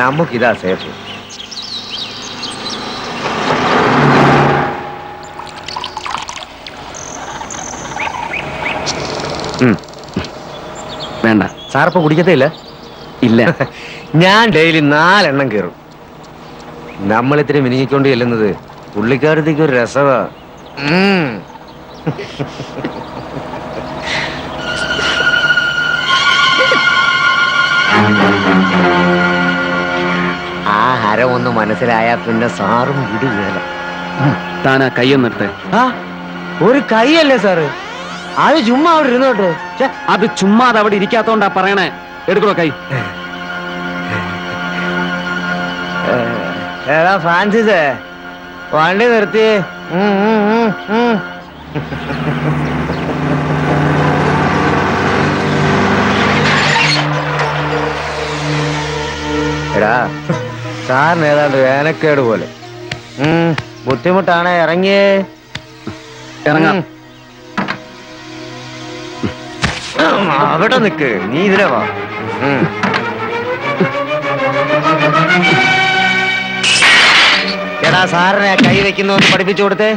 നമുക്കിതാ സേഫ്. വേണ്ട, സാറിപ്പോ കുടിക്കത്തേ ഇല്ല? ഇല്ല. ഞാൻ ഡെയിലി 4 എണ്ണം കയറും. നമ്മളിത്തിരി മിനിങ്ങിക്കൊണ്ട് ചെല്ലുന്നത് പുള്ളിക്കാരത്തേക്ക് ഒരു രസമാ. ആ ഹരം ഒന്ന് മനസ്സിലായാ പിന്നെ സാറും വിടുകയല്ല. താനാ കൈയൊന്നിട്ട്. ആ, ഒരു കൈയല്ലേ സാറ്, അത് ചുമ്മാ അവിടെ ഇരുന്നോട്ടെ. അത് ചുമ്മാ അത് അവിടെ ഇരിക്കാത്തോണ്ടാ പറയണേ. എടുക്കണോ കൈ? ഏതാ ഫ്രാൻസിസേ, വണ്ടി നിർത്തി. എടാ, സാറിന് ഏതാണ്ട് വേനക്കേട് പോലെ. ബുദ്ധിമുട്ടാണേ, ഇറങ്ങിയേ. ഇറങ്ങാം. അവിടെ നിക്ക്, നീ ഇതിലെ വാ. എടാ, സാറിനെ കൈ വെക്കുന്നു എന്ന് പഠിപ്പിച്ചു കൊടുത്തേ.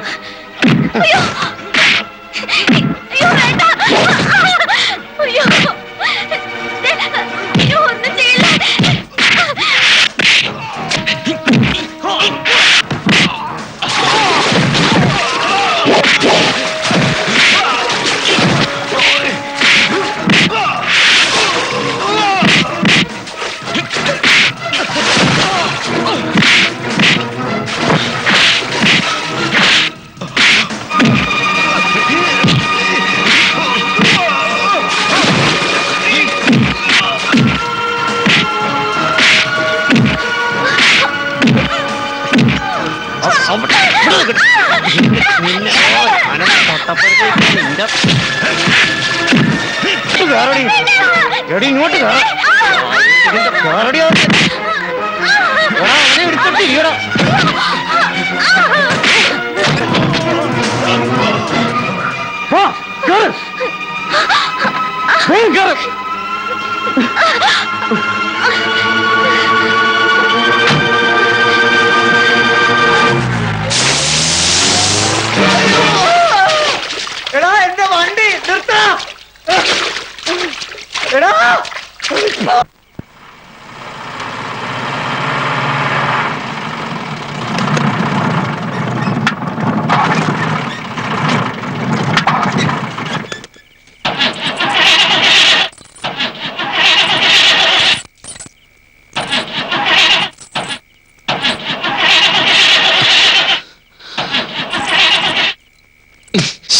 എടി, ഇങ്ങോട്ട് എടാ, എന്റെ വണ്ടി നിർത്താ. എടാ,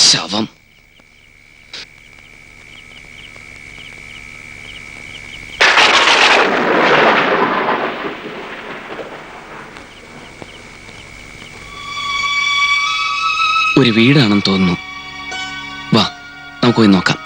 ശവം. ഒരു വീടാണെന്ന് തോന്നുന്നു. വാ, നമുക്ക് പോയി നോക്കാം.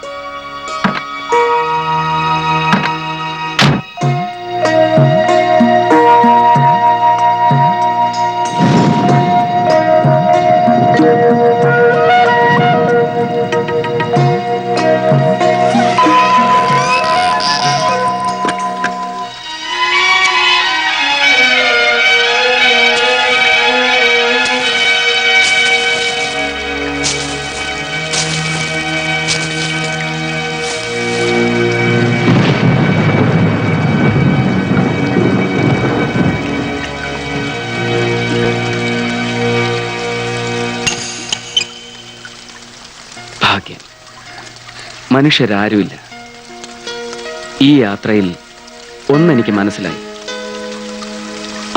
ഭാഗ്യം. മനുഷ്യരാരുമില്ല. ഈ യാത്രയിൽ ഒന്നെനിക്ക് മനസ്സിലായി.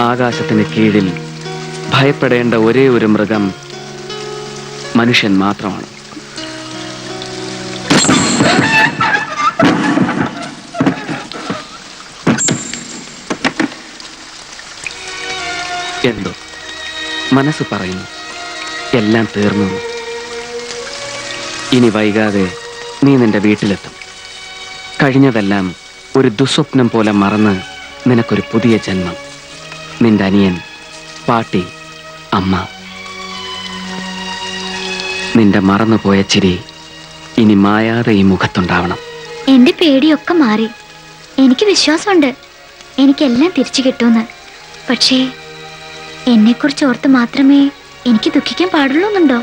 ആകാശത്തിന് കീഴിൽ ഭയപ്പെടേണ്ട ഒരേ ഒരു മൃഗം മനുഷ്യൻ മാത്രമാണ്. എന്തോ മനസ്സ് പറയുന്നു എല്ലാം തീർന്നു. ഇനി വൈകാതെ നീ നിന്റെ വീട്ടിലെത്തും. കഴിഞ്ഞതെല്ലാം ഒരു ദുസ്വപ്നം പോലെ മറന്ന് നിനക്കൊരു പുതിയ ജന്മം. നിന്റെ അനിയൻ, പാട്ടി, അമ്മ. നിന്റെ മറന്നുപോയ ചിരി ഇനി മായാതെ ഈ മുഖത്തുണ്ടാവണം. എന്റെ പേടിയൊക്കെ മാറി. എനിക്ക് വിശ്വാസമുണ്ട് എനിക്കെല്ലാം തിരിച്ചു കിട്ടുമെന്ന്. പക്ഷേ എന്നെക്കുറിച്ച് ഓർത്ത് മാത്രമേ എനിക്ക് ദുഃഖിക്കാൻ പാടുള്ളൂന്നുണ്ടോ?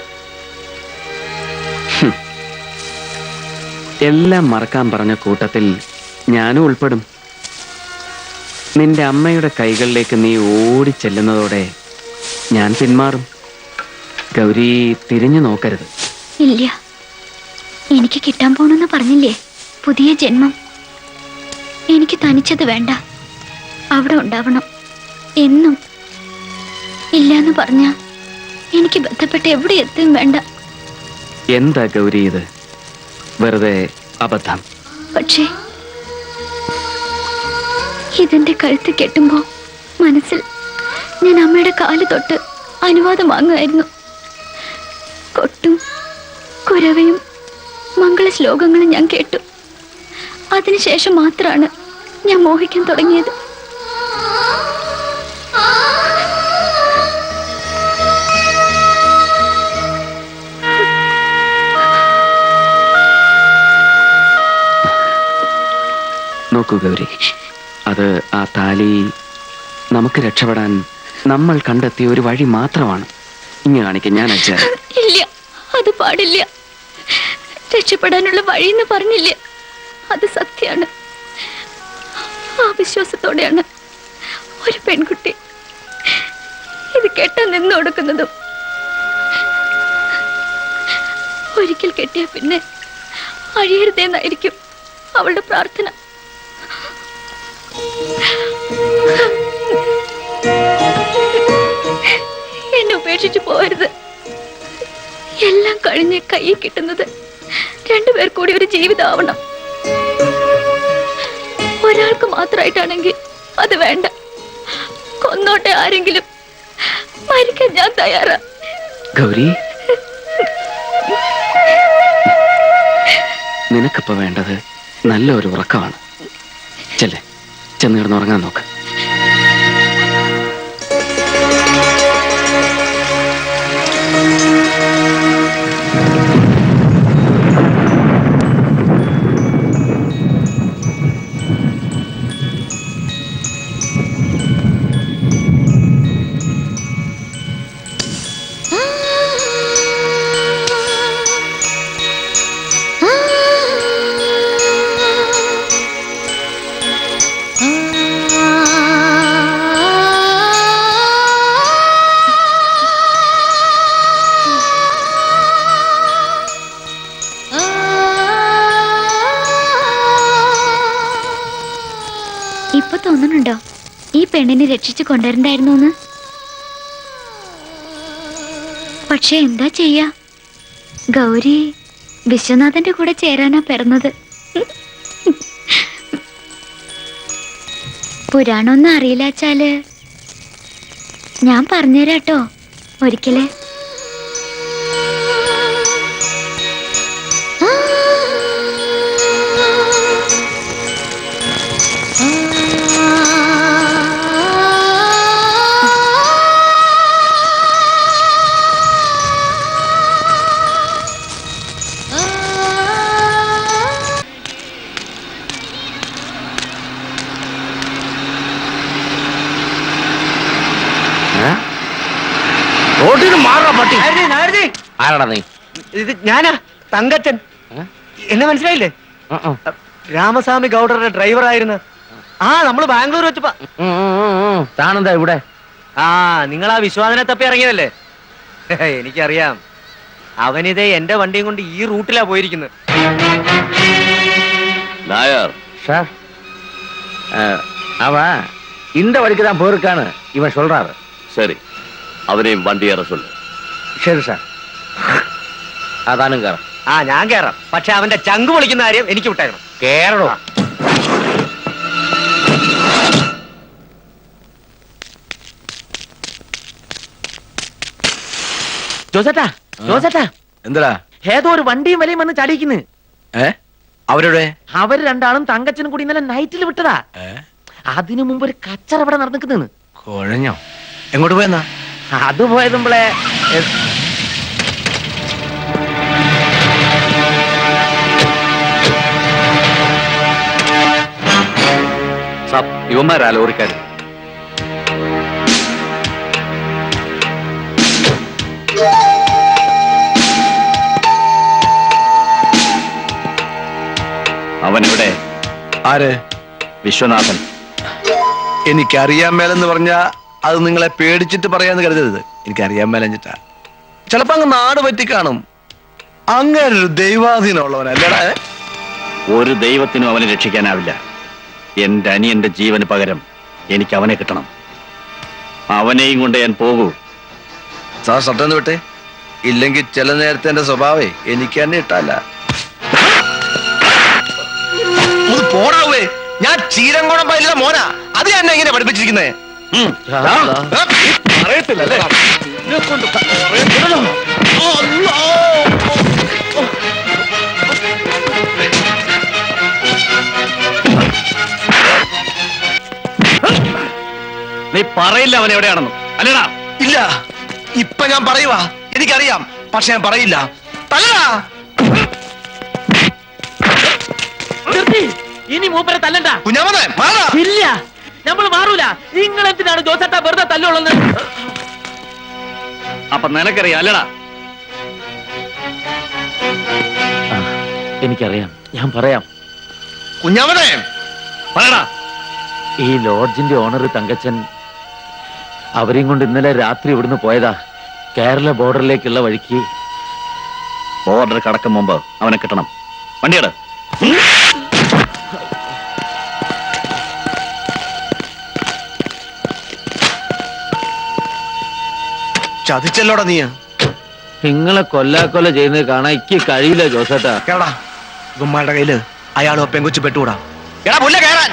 എല്ലാം മറക്കാൻ പറഞ്ഞ കൂട്ടത്തിൽ ഞാനും ഉൾപ്പെടും. നിന്റെ അമ്മയുടെ കൈകളിലേക്ക് നീ ഓടിച്ചെല്ലുന്നതോടെ ഞാൻ പിന്മാറും. ഗൗരി, തിരിഞ്ഞു നോക്കരുത്. ഇല്ല, എനിക്ക് കിട്ടാൻ പോണെന്ന് പറഞ്ഞില്ലേ പുതിയ ജന്മം. എനിക്ക് തനിച്ചത് വേണ്ട, അവിടെ ഉണ്ടാവണം എന്നും. ഇല്ലാന്ന് പറഞ്ഞ എനിക്ക് ബന്ധപ്പെട്ട് എവിടെ എത്തും വേണ്ട. എന്താ ഗൗരി ഇത്? വെറുതെ അബദ്ധം. പക്ഷേ ഇതിന്റെ കഴുത്ത് കെട്ടുമ്പോ മനസ്സിൽ ഞാൻ അമ്മയുടെ കാല് തൊട്ട് അനുവാദം വാങ്ങുമായിരുന്നു. കൊട്ടും കുരവയും മംഗള ശ്ലോകങ്ങളും ഞാൻ കേട്ടു. അതിനുശേഷം മാത്രമാണ് ഞാൻ മോഹിക്കാൻ തുടങ്ങിയത്. നോക്കൂ ഗൗരി, അത് ആ താലി നമുക്ക് രക്ഷപ്പെടാൻ നമ്മൾ കണ്ടെത്തിയ ഒരു വഴി മാത്രമാണ്. ഇങ്ങനെ കാണിക്കാൻ ഞാൻ അയച്ചത്. ഇല്ല, അത് പാടില്ല. രക്ഷപ്പെടാനുള്ള വഴിയെന്ന് പറഞ്ഞില്ല, അത് സത്യമാണ്. ആ വിശ്വാസത്തോടെയാണ് ഒരു പെൺകുട്ടി ഇത് കെട്ടാൻ നിന്ന് കൊടുക്കുന്നതും. ഒരിക്കൽ കെട്ടിയ പിന്നെ അഴിയരുതെന്നായിരിക്കും അവളുടെ പ്രാർത്ഥന. എന്നെ ഉപേക്ഷിച്ചു പോകരുത്. എല്ലാം കഴിഞ്ഞ് കയ്യിൽ കിട്ടുന്നത് രണ്ടുപേർ കൂടി ഒരു ജീവിതമാവണം. ഒരാൾക്ക് മാത്രമായിട്ടാണെങ്കിൽ അത് വേണ്ട. കൊന്നോട്ടെ ആരെങ്കിലും, മരിക്കാൻ ഞാൻ തയ്യാറാ. ഗൗരി, നിനക്കിപ്പോ വേണ്ടത് നല്ലൊരു ഉറക്കമാണ്. ചെല്ലേ, ചെന്ന് കിടന്നുറങ്ങാൻ നോക്ക്. ഇപ്പൊ തോന്നുന്നുണ്ടോ ഈ പെണ്ണിനെ രക്ഷിച്ചു കൊണ്ടുവരണ്ടായിരുന്നു എന്ന്? പക്ഷെ എന്താ ചെയ്യാ, ഗൗരി വിശ്വനാഥന്റെ കൂടെ ചേരാനാ പിറന്നത്. പുരാണൊന്നും അറിയില്ലാച്ചാല് ഞാൻ പറഞ്ഞുതരാട്ടോ ഒരിക്കലേ. ആരാടാ നീ? ഇത് ഞാനാ, തങ്കച്ചൻ. എന്നെ മനസ്സിലായില്ലേ? രാമസ്വാമി ഗൗഡറുടെ ഡ്രൈവറായിരുന്നു. ആ, നമ്മള് ബാംഗ്ലൂർ വെച്ച് താനെന്താ ഇവിടെ? ആ, നിങ്ങൾ ആ വിശ്വാസനെ തപ്പി ഇറങ്ങിയതല്ലേ? എനിക്കറിയാം. അവനിതേ എന്റെ വണ്ടിയും കൊണ്ട് ഈ റൂട്ടിലാ പോയിരിക്കുന്നത്. നായർ, சார் அவன் இந்த வழிக்கு தான் போயிருக்கான்னு இவன் சொல்றாரு. சரி, அவனையும் வண்டி ஏற சொல்லு. சரி சார். അതാനും കയറാം. ആ ഞാൻ കേറാം, പക്ഷെ അവന്റെ ചങ്ക് പൊളിക്കുന്ന കാര്യം എനിക്ക് വിട്ടേക്കണം. കേറണോ? ജോസേട്ടാ, ജോസേട്ടാ, എന്താ ഏതോ ഒരു വണ്ടിയും വിലയും വന്ന് ചടിക്കുന്നു. അവരുടെ അവര് രണ്ടാളും തങ്കച്ചനും കൂടി ഇന്നലെ നൈറ്റിൽ വിട്ടതാ. അതിനു മുമ്പ് ഒരു കച്ചറ ഇവിടെ നടന്നിക്കുന്നു. കുഴഞ്ഞോ? എങ്ങോട്ട് പോയെന്നാ? അത് പോയതുമ്പളെ സാബ്, ഇവന്മാരാ ലോറിക്കാർ. അവൻ എവിടെ? ആര്? വിശ്വനാഥൻ. എനിക്കറിയാൻ മേലെന്ന് പറഞ്ഞാ അത് നിങ്ങളെ പേടിച്ചിട്ട് പറയാന്ന് കരുതരുത്. എനിക്കറിയാൻ മേലഞ്ഞിട്ടാ. ചിലപ്പോ അങ്ങ് നാട് പറ്റി കാണും. അങ്ങനെ ഒരു ദൈവാധീനമുള്ളവനല്ലടാ. ഒരു ദൈവത്തിനും അവനെ രക്ഷിക്കാനാവില്ല. എന്റെ അനിയന്റെ ജീവന് പകരം എനിക്ക് അവനെ കിട്ടണം. അവനെയും കൊണ്ട് ഞാൻ പോകൂ. സാർ സട്ടന്ന് വിട്ടെ, ഇല്ലെങ്കിൽ ചില നേരത്തെ എന്റെ സ്വഭാവേ എനിക്ക് തന്നെ ഇട്ടല്ല. പോടാവേ, ഞാൻ ചീരങ്കോണം പൈലിയുടെ മോനാ. അത് എന്നെ എങ്ങനെ പഠിപ്പിച്ചിരിക്കുന്നേ? പറയത്തില്ലല്ലേ? നീ പറയില്ല അവൻ എവിടെയാണെന്നും, അല്ലടാ? ഇല്ല, ഇപ്പൊ ഞാൻ പറയുവാ. എനിക്കറിയാം, പക്ഷെ ഞാൻ പറയില്ല. തല്ലടാ. ഇനി മൂപ്പരെ തല്ലണ്ട. കുഞ്ഞാമനെ മാറാ. ഇല്ല, നമ്മൾ മാറൂല. നിങ്ങൾ എന്തിനാണ് ജോസേട്ടാ വെറുതെ തല്ലുള്ളത്? അപ്പൊ നിനക്കറിയാം അല്ലടാ? എനിക്കറിയാം, ഞാൻ പറയാം. കുഞ്ഞാമനെ പറയടാ. ഈ ലോഡ്ജിന്റെ ഓണർ തങ്കച്ചൻ അവരെയും കൊണ്ട് ഇന്നലെ രാത്രി ഇവിടുന്ന് പോയതാ. കേരള ബോർഡറിലേക്കുള്ള വഴിക്ക്. ബോർഡർ കടക്കും മുമ്പ് അവനെ കിട്ടണം. വണ്ടിയുടെ ചതിച്ചല്ലോടാ നീ. നിങ്ങളെ കൊല്ലാക്കൊല്ല ചെയ്യുന്നത് കാണാൻ എനിക്ക് കഴിയില്ല ജോസേട്ടാ. കേടാ, ഇവന്മാരുടെ കയ്യില് അയാളും പെങ്കുച്ചു പെട്ടുകൂടാ. എടാ പുല്ല കേറാൻ.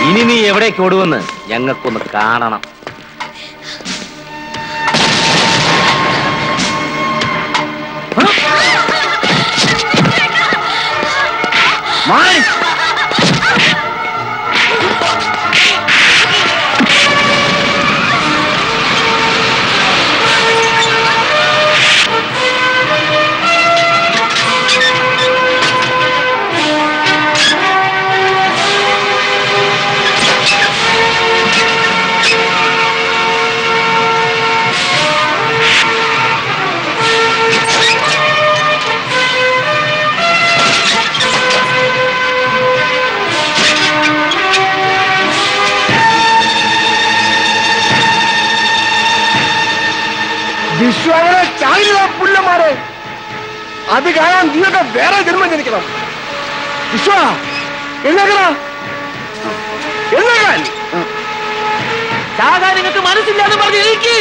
ഇനി നീ എവിടേക്ക് ഓടുവെന്ന് ഞങ്ങൾക്കൊന്ന് കാണണം. വിശ്വ അങ്ങനെ ചാടില്ല പുല്ലന്മാരെ. അത് കാണാൻ നിങ്ങൾക്ക് വേറെ ജന്മം ജനിക്കണം. വിശ്വ എഴുന്നേക്കടാ, എഴുന്നേക്കാൻ. ചാകാൻ നിങ്ങൾക്ക് മനസ്സില്ലാന്ന് പറഞ്ഞ് എനിക്ക്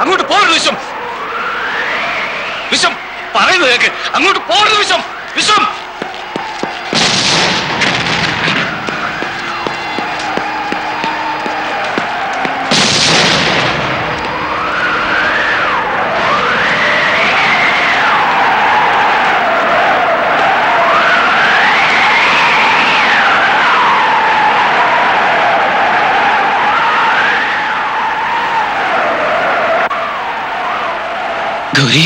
അങ്ങോട്ട് പോകരുത് വിശ്വം. വിശ്വം പറയുന്നത് കേക്ക്. അങ്ങോട്ട് പോകരുത് വിശ്വം. വിശ്വം ഗൗരി.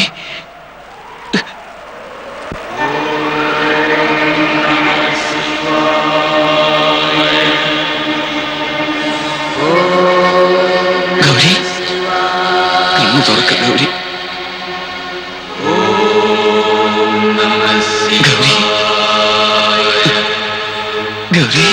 ഗൗരി കണ്ണു തുറക്ക ഗൗരി. ഗൗരി ഗൗരി.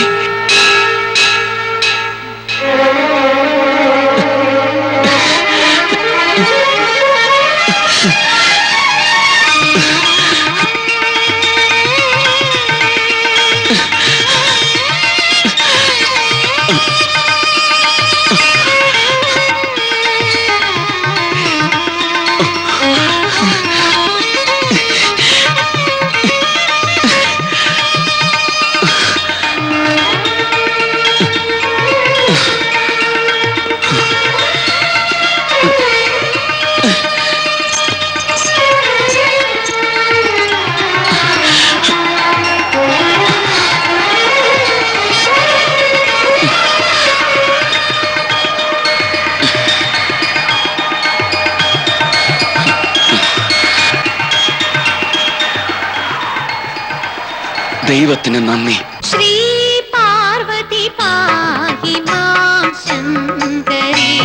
ദൈവത്തിന് നന്ദി.